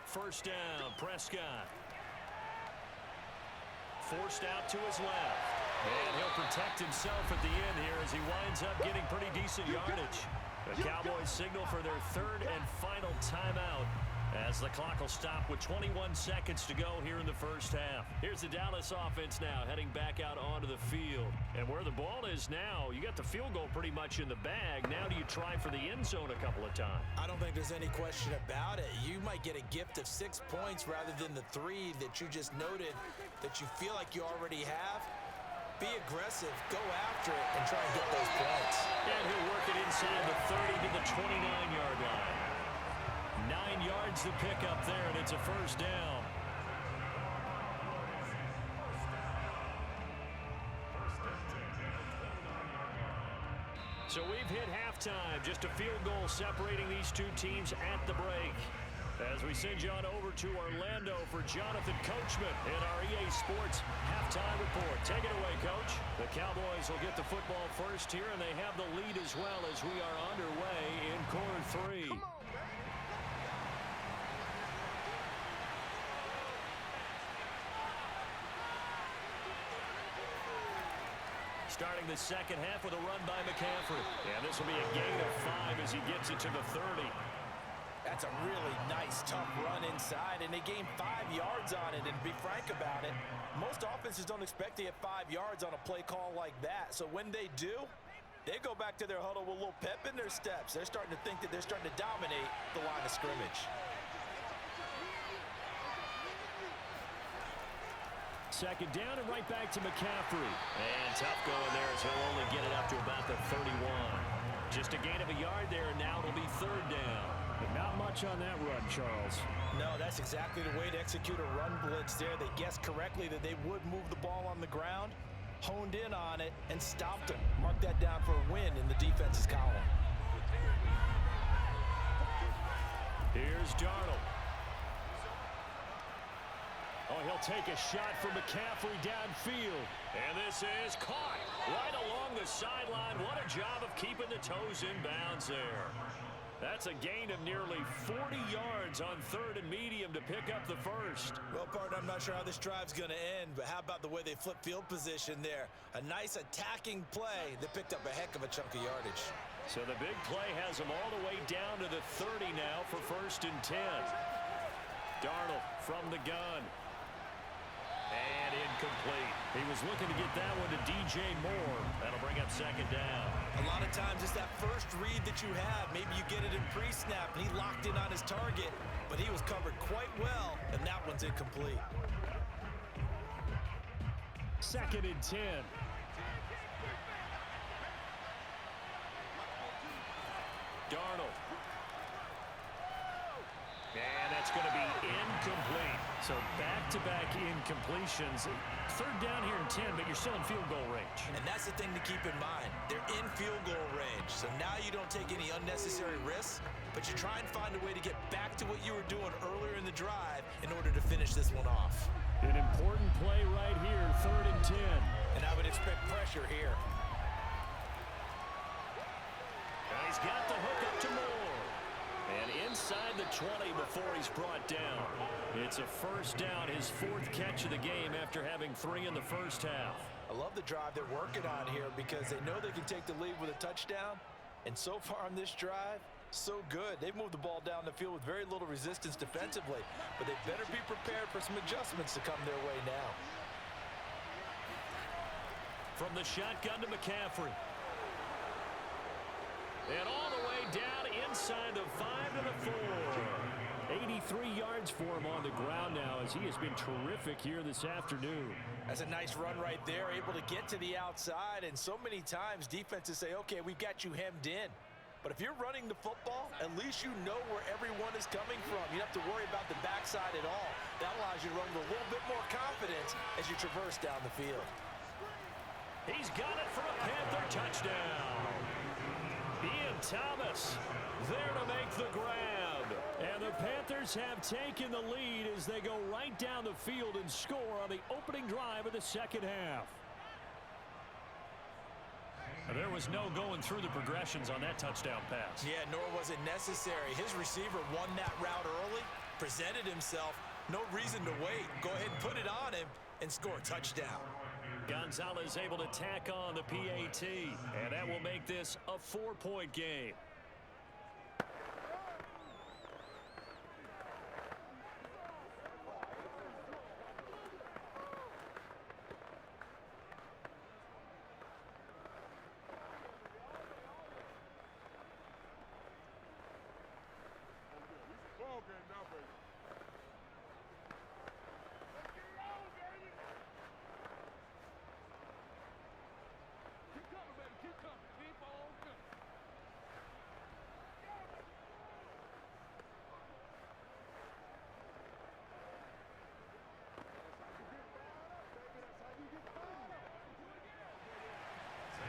First down, Prescott. Forced out to his left. And he'll protect himself at the end here as he winds up getting pretty decent yardage. The Cowboys signal for their 3rd and final timeout as the clock will stop with 21 seconds to go here in the first half. Here's the Dallas offense now heading back out onto the field. And where the ball is now, you got the field goal pretty much in the bag. Now do you try for the end zone a couple of times? I don't think there's any question about it. You might get a gift of 6 points rather than the 3 that you just noted that you feel like you already have. Be aggressive, go after it, and try and get those points. And he'll work it inside the 30 to the 29-yard line. 9 yards to pick up there, and it's a first down. So we've hit halftime. Just a field goal separating these two teams at the break. As we send you on over to Orlando for Jonathan Coachman in our EA Sports halftime report. Take it away, Coach. The Cowboys will get the football first here, and they have the lead as well as we are underway in quarter 3. Starting the second half with a run by McCaffrey. And this will be a gain of 5 as he gets it to the 30. That's a really nice, tough run inside, and they gained 5 yards on it. And to be frank about it, most offenses don't expect to get 5 yards on a play call like that. So when they do, they go back to their huddle with a little pep in their steps. They're starting to think that they're starting to dominate the line of scrimmage. Second down and right back to McCaffrey. And tough going there as he'll only get it up to about the 31. Just a gain of a yard there, and now it'll be 3rd down. But not much on that run, Charles. No, that's exactly the way to execute a run blitz there. They guessed correctly that they would move the ball on the ground, honed in on it, and stopped him. Mark that down for a win in the defense's column. Here's Darnold. Oh, he'll take a shot from McCaffrey downfield. And this is caught right along the sideline. What a job of keeping the toes in bounds there. That's a gain of nearly 40 yards on 3rd and medium to pick up the first. Well, partner, I'm not sure how this drive's going to end, but how about the way they flip field position there? A nice attacking play that picked up a heck of a chunk of yardage. So the big play has them all the way down to the 30 now for 1st and 10. Darnold from the gun. And incomplete. He was looking to get that one to DJ Moore. That'll bring up 2nd down. A lot of times it's that first read that you have. Maybe you get it in pre-snap, and he locked in on his target, but he was covered quite well, and that one's incomplete. 2nd and 10. Darnold. And that's going to be incomplete. So back-to-back incompletions. Third down here and 10, but you're still in field goal range. And that's the thing to keep in mind. They're in field goal range. So now you don't take any unnecessary risks, but you try and find a way to get back to what you were doing earlier in the drive in order to finish this one off. An important play right here, 3rd and 10. And I would expect pressure here. And he's got the hook up to Moore. And inside the 20 before he's brought down. It's a first down, his 4th catch of the game after having 3 in the first half. I love the drive they're working on here because they know they can take the lead with a touchdown. And so far on this drive, so good. They've moved the ball down the field with very little resistance defensively. But they better be prepared for some adjustments to come their way now. From the shotgun to McCaffrey. And all the way down inside the 5 to the 4. 83 yards for him on the ground now as he has been terrific here this afternoon. That's a nice run right there, able to get to the outside. And so many times defenses say, okay, we've got you hemmed in. But if you're running the football, at least you know where everyone is coming from. You don't have to worry about the backside at all. That allows you to run with a little bit more confidence as you traverse down the field. He's got it for a Panther touchdown. Ian Thomas there to make the grab. And the Panthers have taken the lead as they go right down the field and score on the opening drive of the second half. There was no going through the progressions on that touchdown pass. Yeah, nor was it necessary. His receiver won that route early, presented himself. No reason to wait. Go ahead and put it on him and score a touchdown. Gonzalez able to tack on the PAT, and that will make this a 4-point game.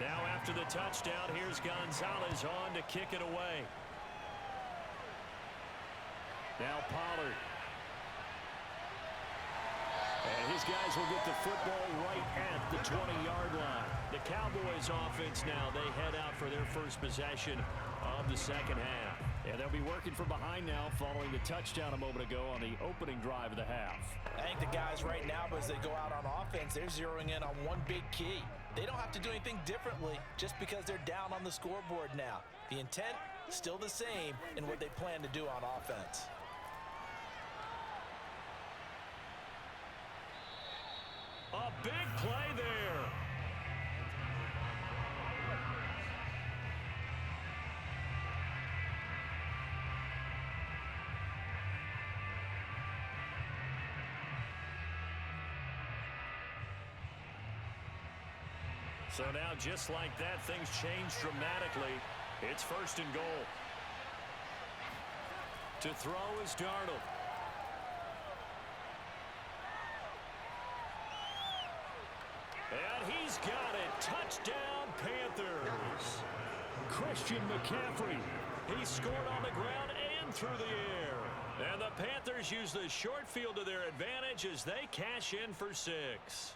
Now after the touchdown, here's Gonzalez on to kick it away. Now Pollard. And his guys will get the football right at the 20-yard line. The Cowboys offense now, they head out for their first possession of the second half. And they'll be working from behind now following the touchdown a moment ago on the opening drive of the half. I think the guys right now, as they go out on offense, they're zeroing in on one big key. They don't have to do anything differently just because they're down on the scoreboard now. The intent, still the same in what they plan to do on offense. A big play there. So now, just like that, things change dramatically. It's 1st and goal. To throw is Darnold. And he's got it. Touchdown, Panthers. Christian McCaffrey. He scored on the ground and through the air. And the Panthers use the short field to their advantage as they cash in for 6.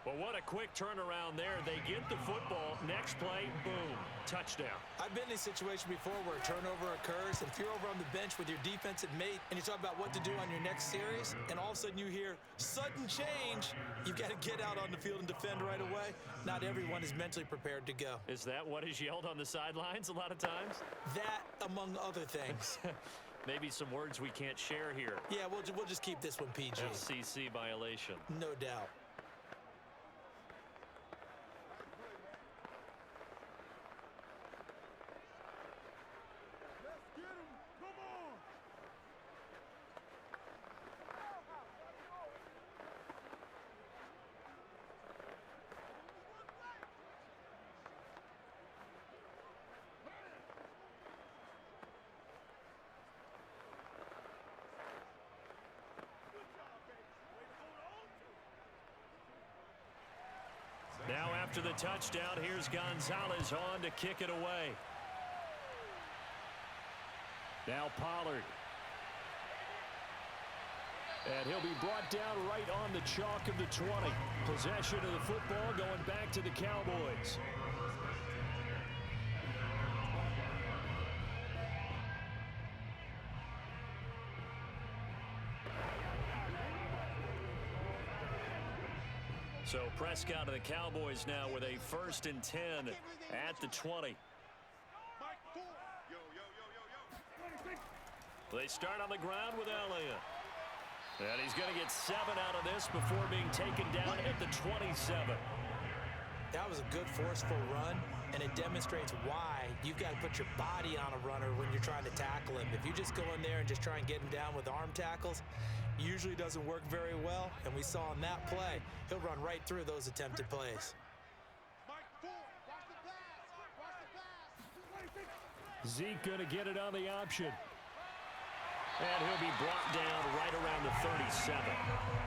Well, what a quick turnaround there. They get the football. Next play, boom, touchdown. I've been in a situation before where a turnover occurs, and if you're over on the bench with your defensive mate and you talk about what to do on your next series, and all of a sudden you hear sudden change, you've got to get out on the field and defend right away. Not everyone is mentally prepared to go. Is that what is yelled on the sidelines a lot of times? That, among other things. Maybe some words we can't share here. Yeah, we'll just keep this one PG. FCC violation. No doubt. After the touchdown, here's Gonzalez on to kick it away. Now Pollard. And he'll be brought down right on the chalk of the 20. Possession of the football going back to the Cowboys. So Prescott of the Cowboys now with a 1st and 10 at the 20. They start on the ground with Elliott. And he's going to get 7 out of this before being taken down at the 27. That was a good forceful run, and it demonstrates why you've got to put your body on a runner when you're trying to tackle him. If you just go in there and just try and get him down with arm tackles, usually doesn't work very well, and we saw in that play, he'll run right through those attempted plays. Zeke going to get it on the option. And he'll be brought down right around the 37.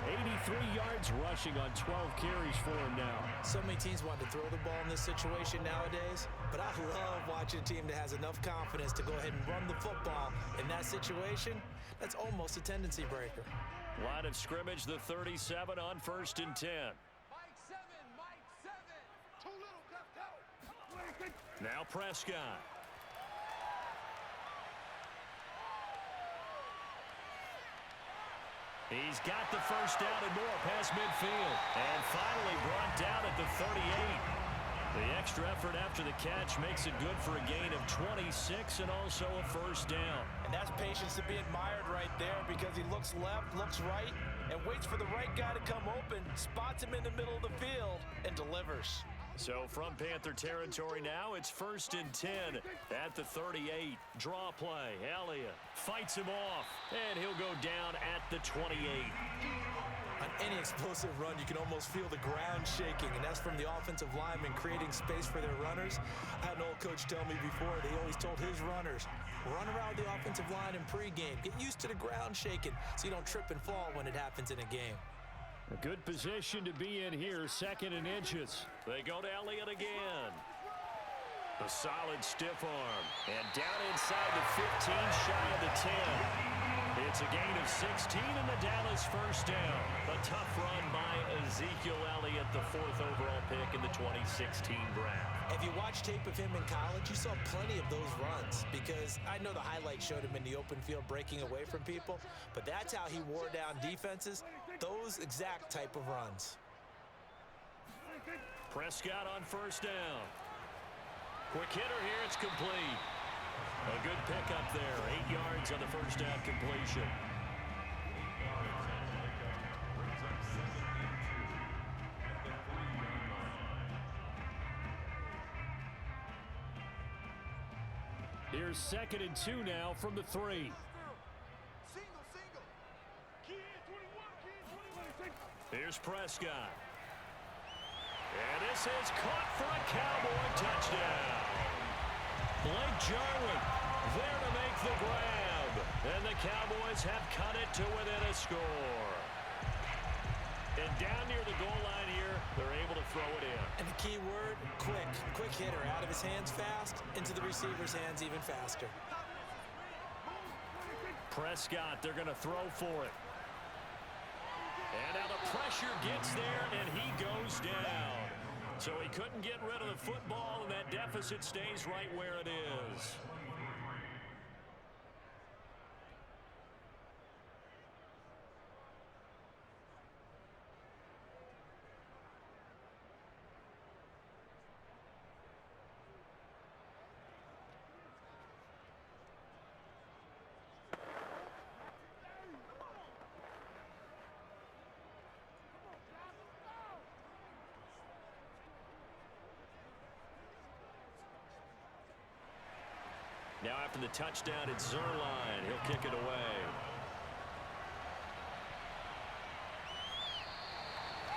83 yards rushing on 12 carries for him now. So many teams want to throw the ball in this situation nowadays, but I love watching a team that has enough confidence to go ahead and run the football in that situation. That's almost a tendency breaker. Line of scrimmage, the 37 on 1st and 10. Mike 7. Too little, go. Now Prescott. He's got the first down and more past midfield. And finally brought down at the 38. The extra effort after the catch makes it good for a gain of 26 and also a 1st down. And that's patience to be admired right there because he looks left, looks right, and waits for the right guy to come open, spots him in the middle of the field, and delivers. So from Panther territory now, it's 1st and 10 at the 38. Draw play. Elliott fights him off, and he'll go down at the 28. On any explosive run, you can almost feel the ground shaking, and that's from the offensive linemen creating space for their runners. I had an old coach tell me before, he always told his runners, run around the offensive line in pregame. Get used to the ground shaking so you don't trip and fall when it happens in a game. A good position to be in here, 2nd and inches. They go to Elliott again. A solid stiff arm. And down inside the 15, shy of the 10. It's a gain of 16 and the Dallas 1st down. A tough run by Ezekiel Elliott, the 4th overall pick in the 2016 draft. If you watch tape of him in college, you saw plenty of those runs because I know the highlights showed him in the open field breaking away from people, but that's how he wore down defenses, those exact type of runs. Prescott on 1st down. Quick hitter here, it's complete. A good pickup there, 8 yards on the 1st down completion. Here's 2nd and 2 now from the 3. Here's Prescott. And this is caught for a Cowboy touchdown. Blake Jarwin there to make the grab. And the Cowboys have cut it to within a score. And down near the goal line here, they're able to throw it in. And the key word, quick. Quick hitter, out of his hands fast, into the receiver's hands even faster. Prescott, they're going to throw for it. And now the pressure gets there, and he goes down. So he couldn't get rid of the football, and that deficit stays right where it is. Now after the touchdown, it's Zerline. He'll kick it away.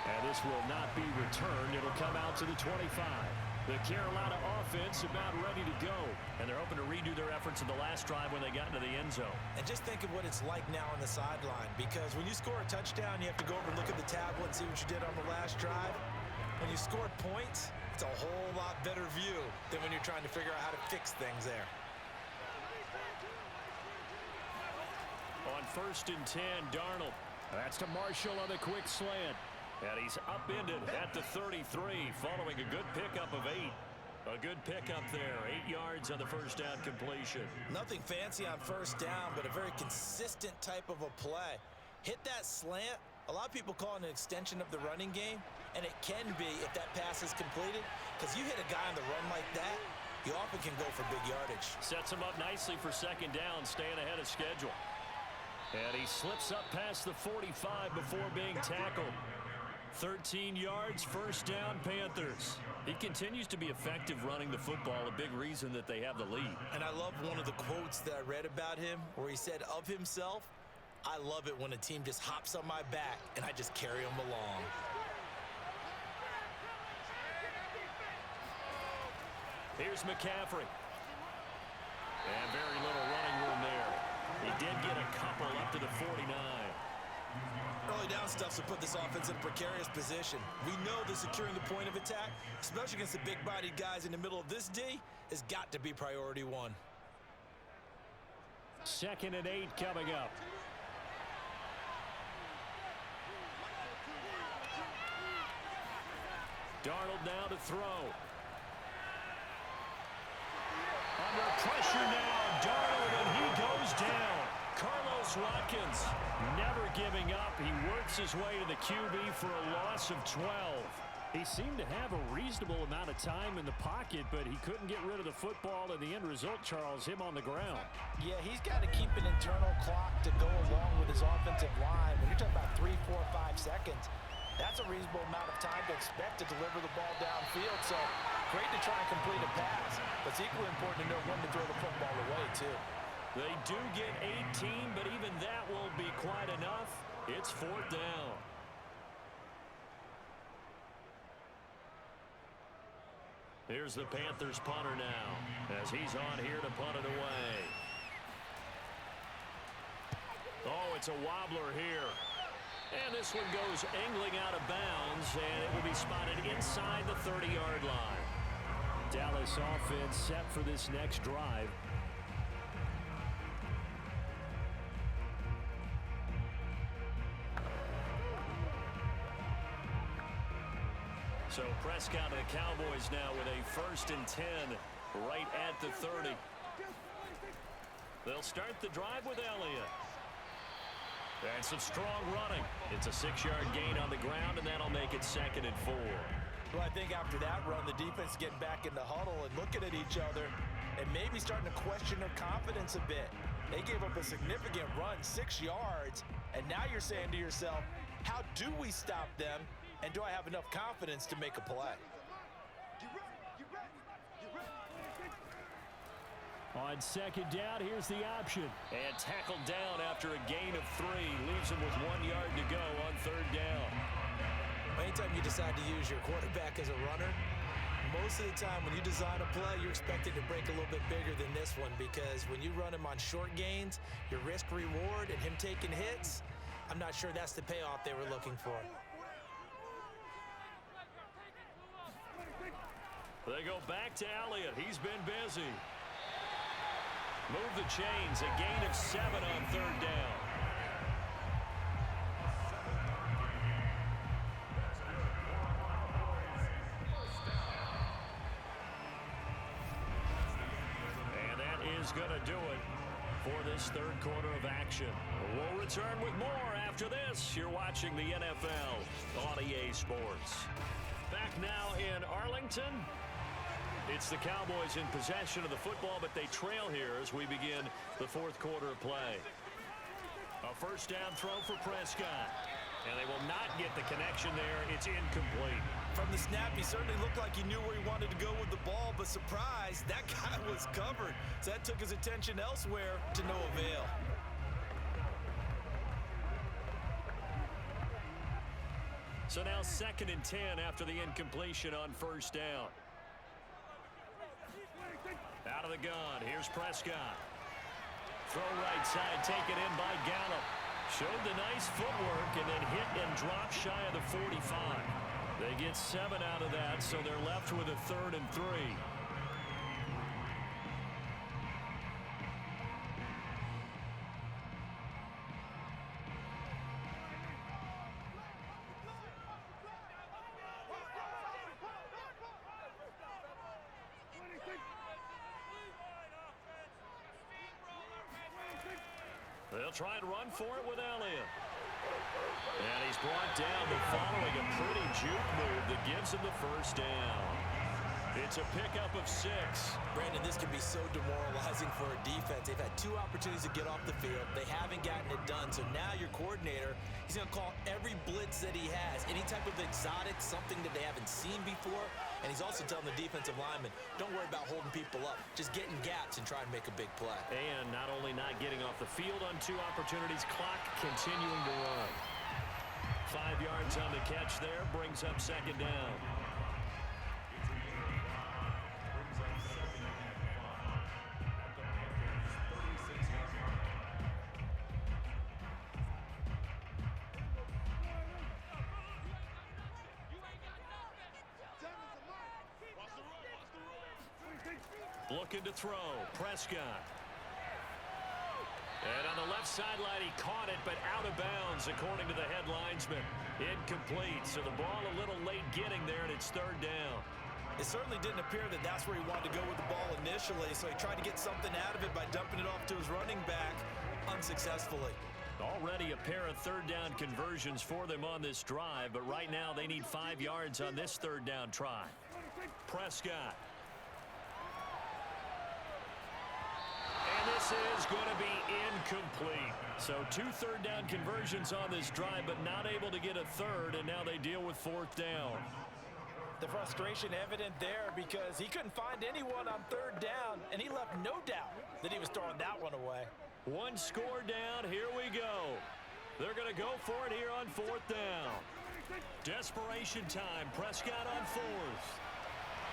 And this will not be returned. It'll come out to the 25. The Carolina offense about ready to go. And they're hoping to redo their efforts in the last drive when they got into the end zone. And just think of what it's like now on the sideline, because when you score a touchdown, you have to go over and look at the tablet and see what you did on the last drive. When you scored points, it's a whole lot better view than when you're trying to figure out how to fix things there. On 1st and 10, Darnold. That's to Marshall on the quick slant. And he's upended at the 33 following a good pickup of 8. A good pickup there. 8 yards on the first down completion. Nothing fancy on first down, but a very consistent type of a play. Hit that slant. A lot of people call it an extension of the running game, and it can be if that pass is completed, because you hit a guy on the run like that, you often can go for big yardage. Sets him up nicely for second down, staying ahead of schedule. And he slips up past the 45 before being tackled. 13 yards, first down, Panthers. He continues to be effective running the football, a big reason that they have the lead. And I love one of the quotes that I read about him where he said of himself, "I love it when a team just hops on my back and I just carry them along." Here's McCaffrey. And very little running room there. He did get a couple up to the 49. Early down stuffs will put this offense in a precarious position. We know that securing the point of attack, especially against the big-bodied guys in the middle of this D, has got to be priority one. 2nd and 8 coming up. Darnold now to throw. Under pressure now, Darnold, and he goes down. Carlos Watkins never giving up. He works his way to the QB for a loss of 12. He seemed to have a reasonable amount of time in the pocket, but he couldn't get rid of the football, and the end result, Charles, him on the ground. Yeah, he's got to keep an internal clock to go along with his offensive line. When you're talking about 3, 4, 5 seconds, that's a reasonable amount of time to expect to deliver the ball downfield. So great to try and complete a pass, but it's equally important to know when to throw the football away, too. They do get 18, but even that won't be quite enough. It's 4th down. Here's the Panthers punter now, as he's on here to punt it away. Oh, it's a wobbler here. And this one goes angling out of bounds, and it will be spotted inside the 30-yard line. Dallas offense set for this next drive. So Prescott and the Cowboys now with a 1st and 10 right at the 30. They'll start the drive with Elliott. And some strong running. It's a 6-yard gain on the ground, and that'll make it 2nd and 4. Well, I think after that run, the defense is getting back in the huddle and looking at each other and maybe starting to question their confidence a bit. They gave up a significant run, 6 yards, and now you're saying to yourself, how do we stop them, and do I have enough confidence to make a play? On 2nd down, here's the option. And tackled down after a gain of 3. Leaves him with 1 yard to go on 3rd down. Anytime you decide to use your quarterback as a runner, most of the time when you design a play, you're expected to break a little bit bigger than this one, because when you run him on short gains, your risk-reward and him taking hits, I'm not sure that's the payoff they were looking for. They go back to Elliott. He's been busy. Move the chains. A gain of 7 on 3rd down. And that is going to do it for this 3rd quarter of action. We'll return with more after this. You're watching the NFL on EA Sports. Back now in Arlington. It's the Cowboys in possession of the football, but they trail here as we begin the 4th quarter of play. A 1st down throw for Prescott. And they will not get the connection there. It's incomplete. From the snap, he certainly looked like he knew where he wanted to go with the ball, but surprise, that guy was covered. So that took his attention elsewhere to no avail. So now 2nd and 10 after the incompletion on 1st down. Out of the gun, here's Prescott. Throw right side, taken in by Gallup. Showed the nice footwork and then hit and dropped shy of the 45. They get 7 out of that, so they're left with a 3rd and 3. They'll try and run for it with Elliott. And he's brought down, but following a pretty juke move that gives him the first down. It's a pickup of 6. Brandon, this can be so demoralizing for a defense. They've had 2 opportunities to get off the field. They haven't gotten it done. So now your coordinator, he's going to call every blitz that he has, any type of exotic, something that they haven't seen before. And he's also telling the defensive lineman, don't worry about holding people up. Just get in gaps and try and make a big play. And not only not getting off the field on 2 opportunities, clock continuing to run. 5 yards on the catch there, brings up 2nd down. Looking to throw. Prescott. And on the left sideline, he caught it, but out of bounds, according to the head linesman. Incomplete, so the ball a little late getting there, and it's 3rd down. It certainly didn't appear that that's where he wanted to go with the ball initially, so he tried to get something out of it by dumping it off to his running back unsuccessfully. Already a pair of 3rd down conversions for them on this drive, but right now they need 5 yards on this 3rd down try. Prescott. This is going to be incomplete. So 2 3rd down conversions on this drive, but not able to get a 3rd, and now they deal with 4th down. The frustration evident there because he couldn't find anyone on 3rd down, and he left no doubt that he was throwing that one away. 1 score down. Here we go. They're going to go for it here on 4th down. Desperation time. Prescott on 4th.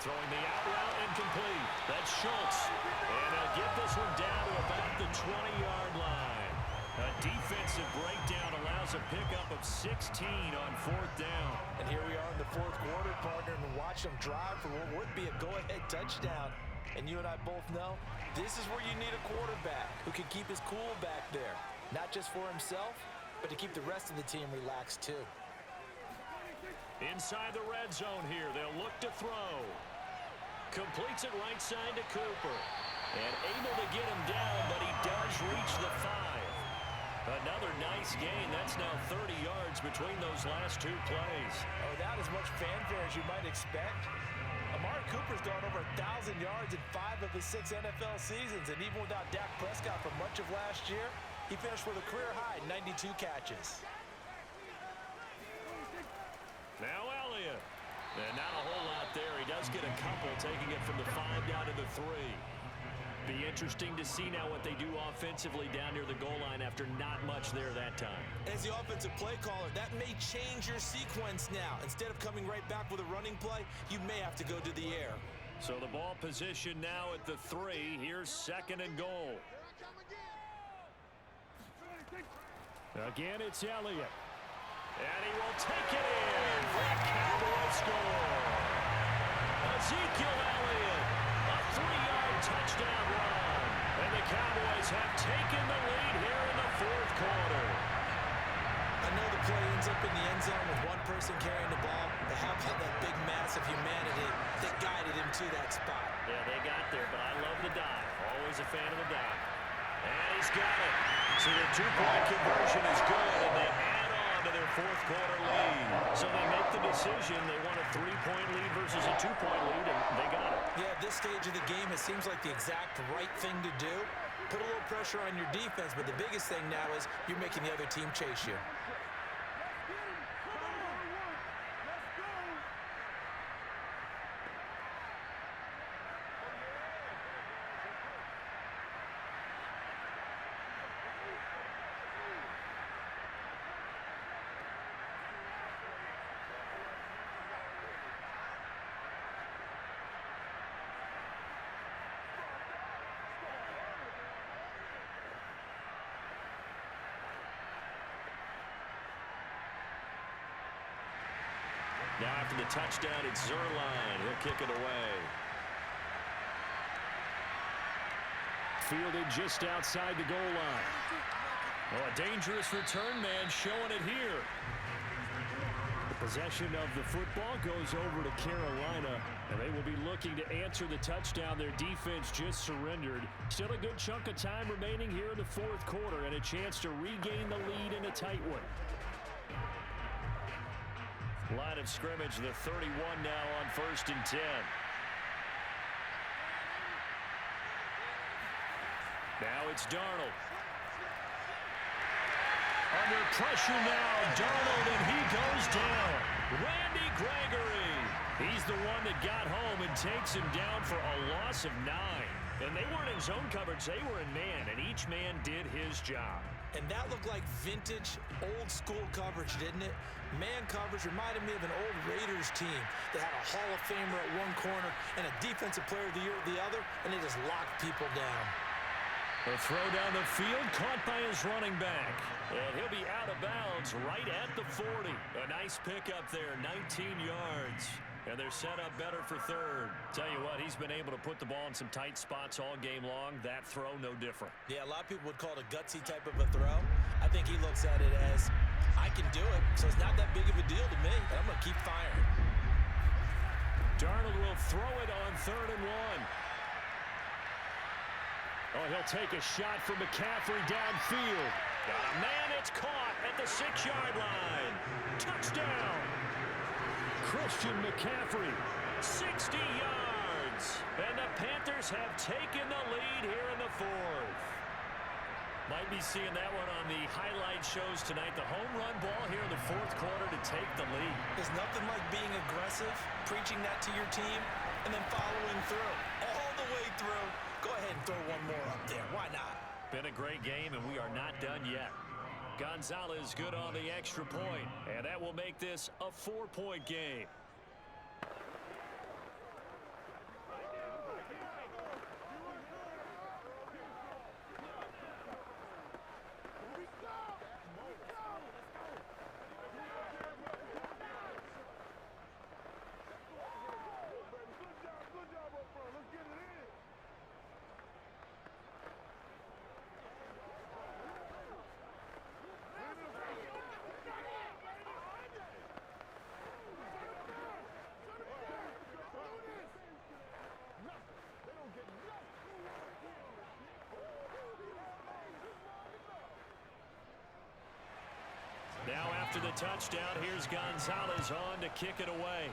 Throwing the out route incomplete. That's Schultz. And they'll get this one down to about the 20-yard line. A defensive breakdown allows a pickup of 16 on 4th down. And here we are in the 4th quarter, partner, and watch them drive for what would be a go-ahead touchdown. And you and I both know this is where you need a quarterback who can keep his cool back there. Not just for himself, but to keep the rest of the team relaxed too. Inside the red zone here, they'll look to throw. Completes it right side to Cooper. And able to get him down, but he does reach the 5. Another nice gain. That's now 30 yards between those last 2 plays. Without as much fanfare as you might expect, Amari Cooper's gone over 1,000 yards in 5 of his 6 NFL seasons. And even without Dak Prescott for much of last year, he finished with a career-high 92 catches. Now Elliott. And not a whole lot there. He does get a couple, taking it from the 5 down to the 3. Be interesting to see now what they do offensively down near the goal line after not much there that time. As the offensive play caller, that may change your sequence now. Instead of coming right back with a running play, you may have to go to the air. So the ball position now at the 3. Here's 2nd and goal. Again, it's Elliott. And he will take it in for a Cowboys score. Ezekiel Elliott, a 3-yard touchdown run. And the Cowboys have taken the lead here in the 4th quarter. I know the play ends up in the end zone with one person carrying the ball, but how about that big mass of humanity that guided him to that spot? Yeah, they got there, but I love the dive. Always a fan of the dive. And he's got it. So the 2-point conversion is good, and they add on to their 4th quarter lead. So they make the decision. They want a 3-point lead versus a 2-point lead, and they got it. Yeah, at this stage of the game, it seems like the exact right thing to do. Put a little pressure on your defense, but the biggest thing now is you're making the other team chase you. Now after the touchdown, it's Zuerlein. He'll kick it away. Fielded just outside the goal line. Oh, a dangerous return man showing it here. The possession of the football goes over to Carolina, and they will be looking to answer the touchdown their defense just surrendered. Still a good chunk of time remaining here in the fourth quarter and a chance to regain the lead in a tight one. Line of scrimmage, the 31 now on 1st and 10. Now it's Darnold. Under pressure now, Darnold, and he goes down. Randy Gregory. He's the one that got home and takes him down for a loss of 9. And they weren't in zone coverage, they were in man, and each man did his job. And that looked like vintage, old-school coverage, didn't it? Man coverage reminded me of an old Raiders team that had a Hall of Famer at one corner and a Defensive Player of the Year at the other, and they just locked people down. The throw down the field, caught by his running back. And he'll be out of bounds right at the 40. A nice pickup there, 19 yards. And they're set up better for third. Tell you what, he's been able to put the ball in some tight spots all game long. That throw, no different. Yeah, a lot of people would call it a gutsy type of a throw. I think he looks at it as, I can do it, so it's not that big of a deal to me, and I'm going to keep firing. Darnold will throw it on 3rd and 1. Oh, he'll take a shot from McCaffrey downfield. Got a man, it's caught at the 6-yard line. Touchdown. Christian McCaffrey. 60 yards. And the Panthers have taken the lead here in the 4th. Might be seeing that one on the highlight shows tonight. The home run ball here in the 4th quarter to take the lead. There's nothing like being aggressive, preaching that to your team, and then following through. All the way through. Go ahead and throw one more up there. Why not? Been a great game, and we are not done yet. Gonzalez good on the extra point, and that will make this a 4-point game. Now after the touchdown, here's Gonzalez on to kick it away.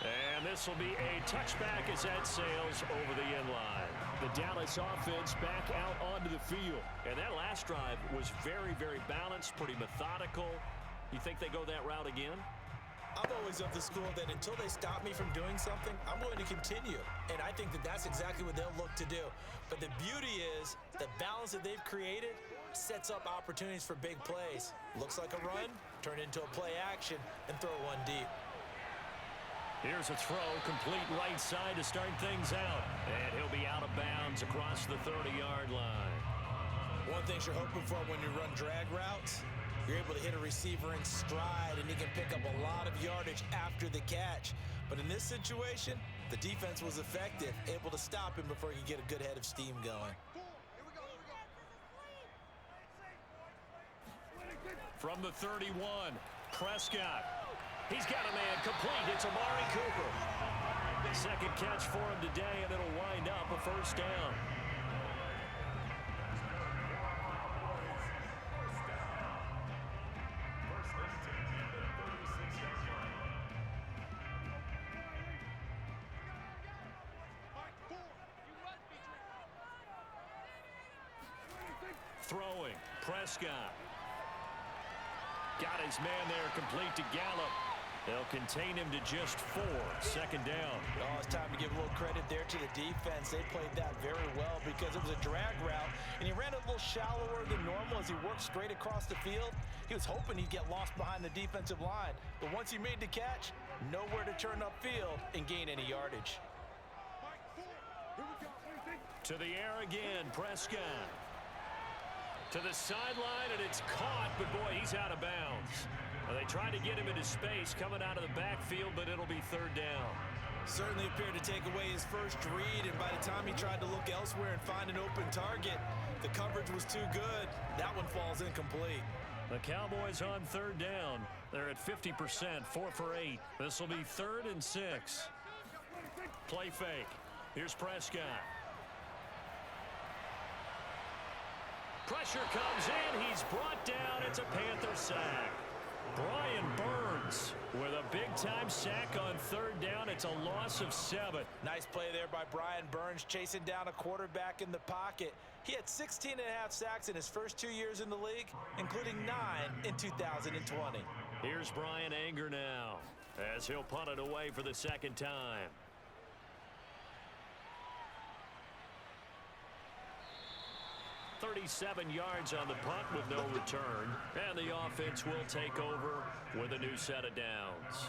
And this will be a touchback as that sails over the end line. The Dallas offense back out onto the field. And that last drive was very, very balanced, pretty methodical. You think they go that route again? I'm always of the school that until they stop me from doing something, I'm going to continue. And I think that that's exactly what they'll look to do. But the beauty is the balance that they've created sets up opportunities for big plays. Looks like a run, turn into a play action, and throw one deep. Here's a throw, complete right side to start things out. And he'll be out of bounds across the 30-yard line. One thing you're hoping for when you run drag routes, you're able to hit a receiver in stride, and he can pick up a lot of yardage after the catch. But in this situation, the defense was effective, able to stop him before he could get a good head of steam going. From the 31, Prescott. He's got a man complete. It's Amari Cooper. Second catch for him today, and it'll wind up a first down. Throwing, Prescott. Got his man there, complete to Gallup. They'll contain him to just 4. Second down. Oh, it's time to give a little credit there to the defense. They played that very well because it was a drag route, and he ran a little shallower than normal as he worked straight across the field. He was hoping he'd get lost behind the defensive line, but once he made the catch, nowhere to turn upfield and gain any yardage. To the air again, Prescott. To the sideline, and it's caught, but boy, he's out of bounds. Well, they tried to get him into space coming out of the backfield, but it'll be third down. Certainly appeared to take away his first read, and by the time he tried to look elsewhere and find an open target, the coverage was too good. That one falls incomplete. The Cowboys on third down. They're at 50%, 4 for 8. This will be 3rd and 6. Play fake. Here's Prescott. Pressure comes in. He's brought down. It's a Panther sack. Brian Burns with a big-time sack on third down. It's a loss of 7. Nice play there by Brian Burns, chasing down a quarterback in the pocket. He had 16.5 sacks in his first 2 years in the league, including 9 in 2020. Here's Brian Anger now, as he'll punt it away for the second time. .37 yards on the punt with no return. And the offense will take over with a new set of downs.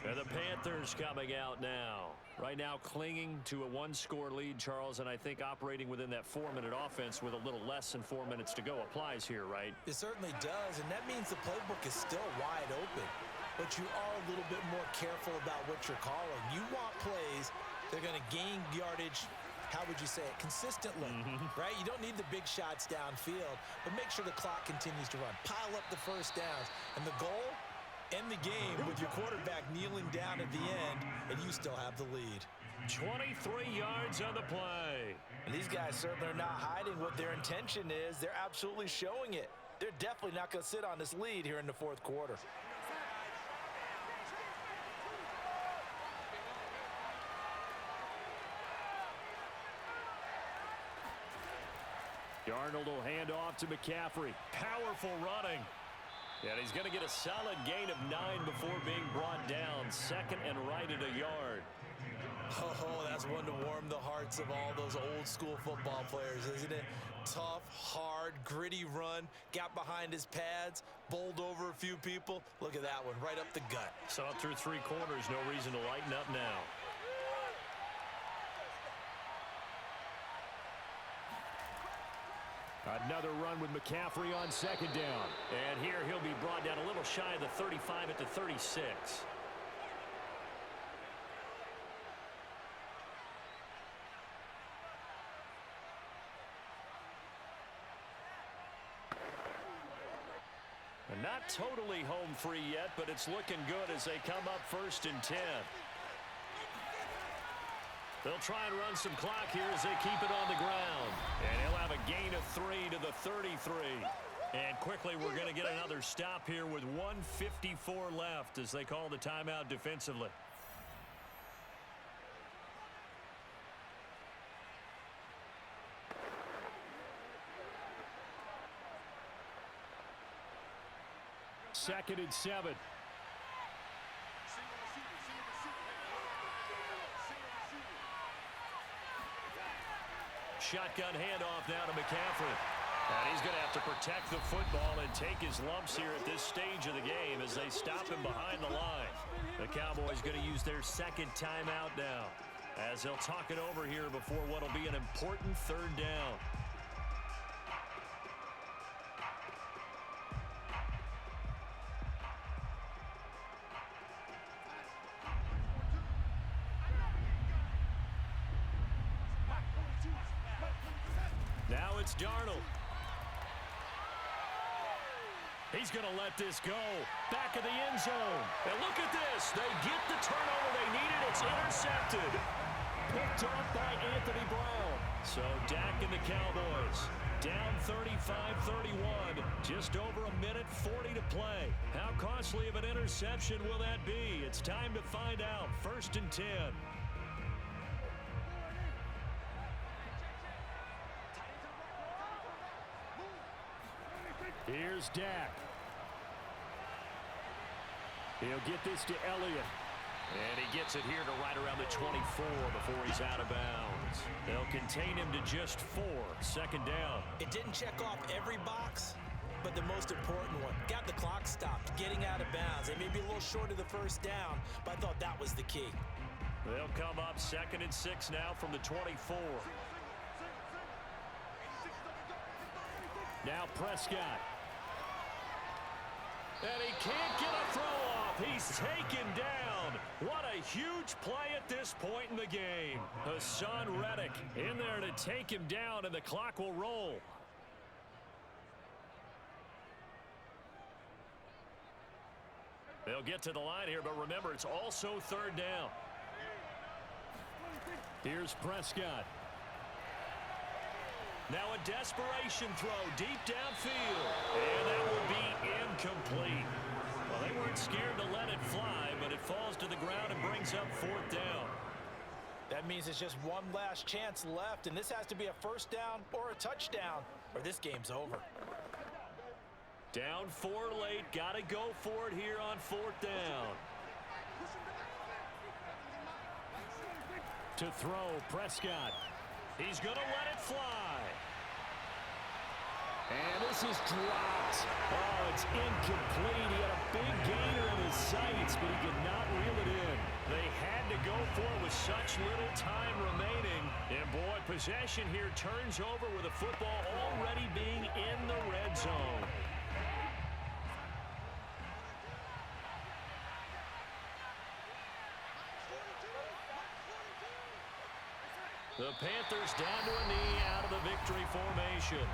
And the Panthers coming out now. Right now clinging to a 1-score lead, Charles, and I think operating within that 4-minute offense with a little less than 4 minutes to go applies here, right? It certainly does, and that means the playbook is still wide open. But you are a little bit more careful about what you're calling. You want plays that are going to gain yardage, how would you say it, consistently, right? You don't need the big shots downfield, but make sure the clock continues to run. Pile up the first downs. And the goal, end the game with your quarterback kneeling down at the end, and you still have the lead. 23 yards on the play. And these guys certainly are not hiding what their intention is. They're absolutely showing it. They're definitely not going to sit on this lead here in the fourth quarter. Darnold will hand off to McCaffrey. Powerful running. And he's going to get a solid gain of 9 before being brought down. 2nd and right at a yard. Oh, that's one to warm the hearts of all those old school football players, isn't it? Tough, hard, gritty run. Got behind his pads, bowled over a few people. Look at that one, right up the gut. Saw through 3 quarters. No reason to lighten up now. Another run with McCaffrey on 2nd down. And here he'll be brought down a little shy of the 35 at the 36. Not totally home free yet, but it's looking good as they come up 1st and 10. They'll try and run some clock here as they keep it on the ground. And he'll have a gain of 3 to the 33. And quickly we're going to get another stop here with 1:54 left as they call the timeout defensively. Second and 7. Shotgun handoff now to McCaffrey. And he's going to have to protect the football and take his lumps here at this stage of the game as they stop him behind the line. The Cowboys going to use their 2nd timeout now as they'll talk it over here before what will be an important 3rd down. Now it's Darnold. He's going to let this go. Back of the end zone. And look at this. They get the turnover they needed. It's intercepted. Picked off by Anthony Brown. So Dak and the Cowboys down 35-31. Just over a minute 40 to play. How costly of an interception will that be? It's time to find out. 1st and 10. Here's Dak. He'll get this to Elliott. And he gets it here to right around the 24 before he's out of bounds. They'll contain him to just 4. 2nd down. It didn't check off every box, but the most important one. Got the clock stopped, getting out of bounds. They may be a little short of the 1st down, but I thought that was the key. They'll come up 2nd and 6 now from the 24. Now Prescott. And he can't get a throw off. He's taken down. What a huge play at this point in the game. Hassan Reddick in there to take him down, and the clock will roll. They'll get to the line here, but remember, it's also third down. Here's Prescott. Now a desperation throw deep downfield. And that will be incomplete. Well, they weren't scared to let it fly, but it falls to the ground and brings up fourth down. That means it's just one last chance left, and this has to be a first down or a touchdown, or this game's over. Down 4 late. Got to go for it here on fourth down. To throw, Prescott. He's going to let it fly. And this is dropped. Oh, it's incomplete. He had a big gainer in his sights, but he could not reel it in. They had to go for it with such little time remaining. And boy, possession here turns over with the football already being in the red zone. The Panthers down to a knee out of the victory formation.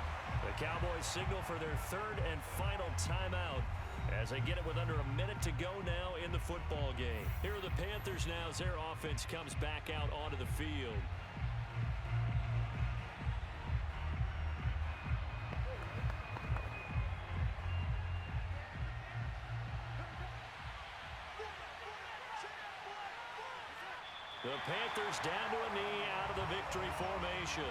The Cowboys signal for their third and final timeout as they get it with under a minute to go now in the football game. Here are the Panthers now as their offense comes back out onto the field. The Panthers down to a knee out of the victory formation.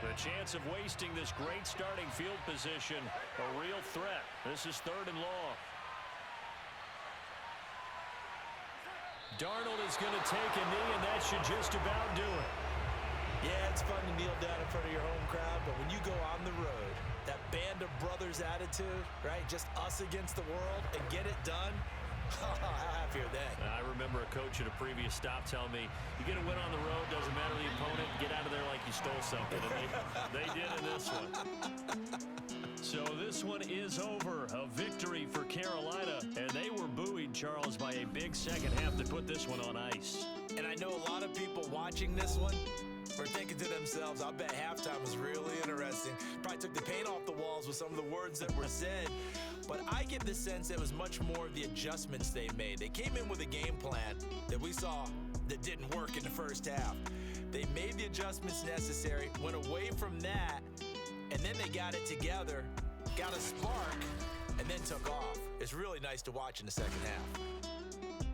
The chance of wasting this great starting field position, a real threat. This is third and long. Darnold is going to take a knee, and that should just about do it. Yeah, it's fun to kneel down in front of your home crowd, but when you go on the road, that band of brothers attitude, right? Just us against the world and get it done. How happy are they? I remember a coach at a previous stop telling me, you get a win on the road, doesn't matter the opponent, get out of there like you stole something. And they did in this one. So this one is over. A victory for Carolina. And they were buoyed, Charles, by a big second half that put this one on ice. And I know a lot of people watching this one were thinking to themselves, I bet halftime was really interesting. Probably took the paint off the walls with some of the words that were said. But I get the sense it was much more of the adjustments they made. They came in with a game plan that we saw that didn't work in the first half. They made the adjustments necessary, went away from that, and then they got it together, got a spark, and then took off. It's really nice to watch in the second half.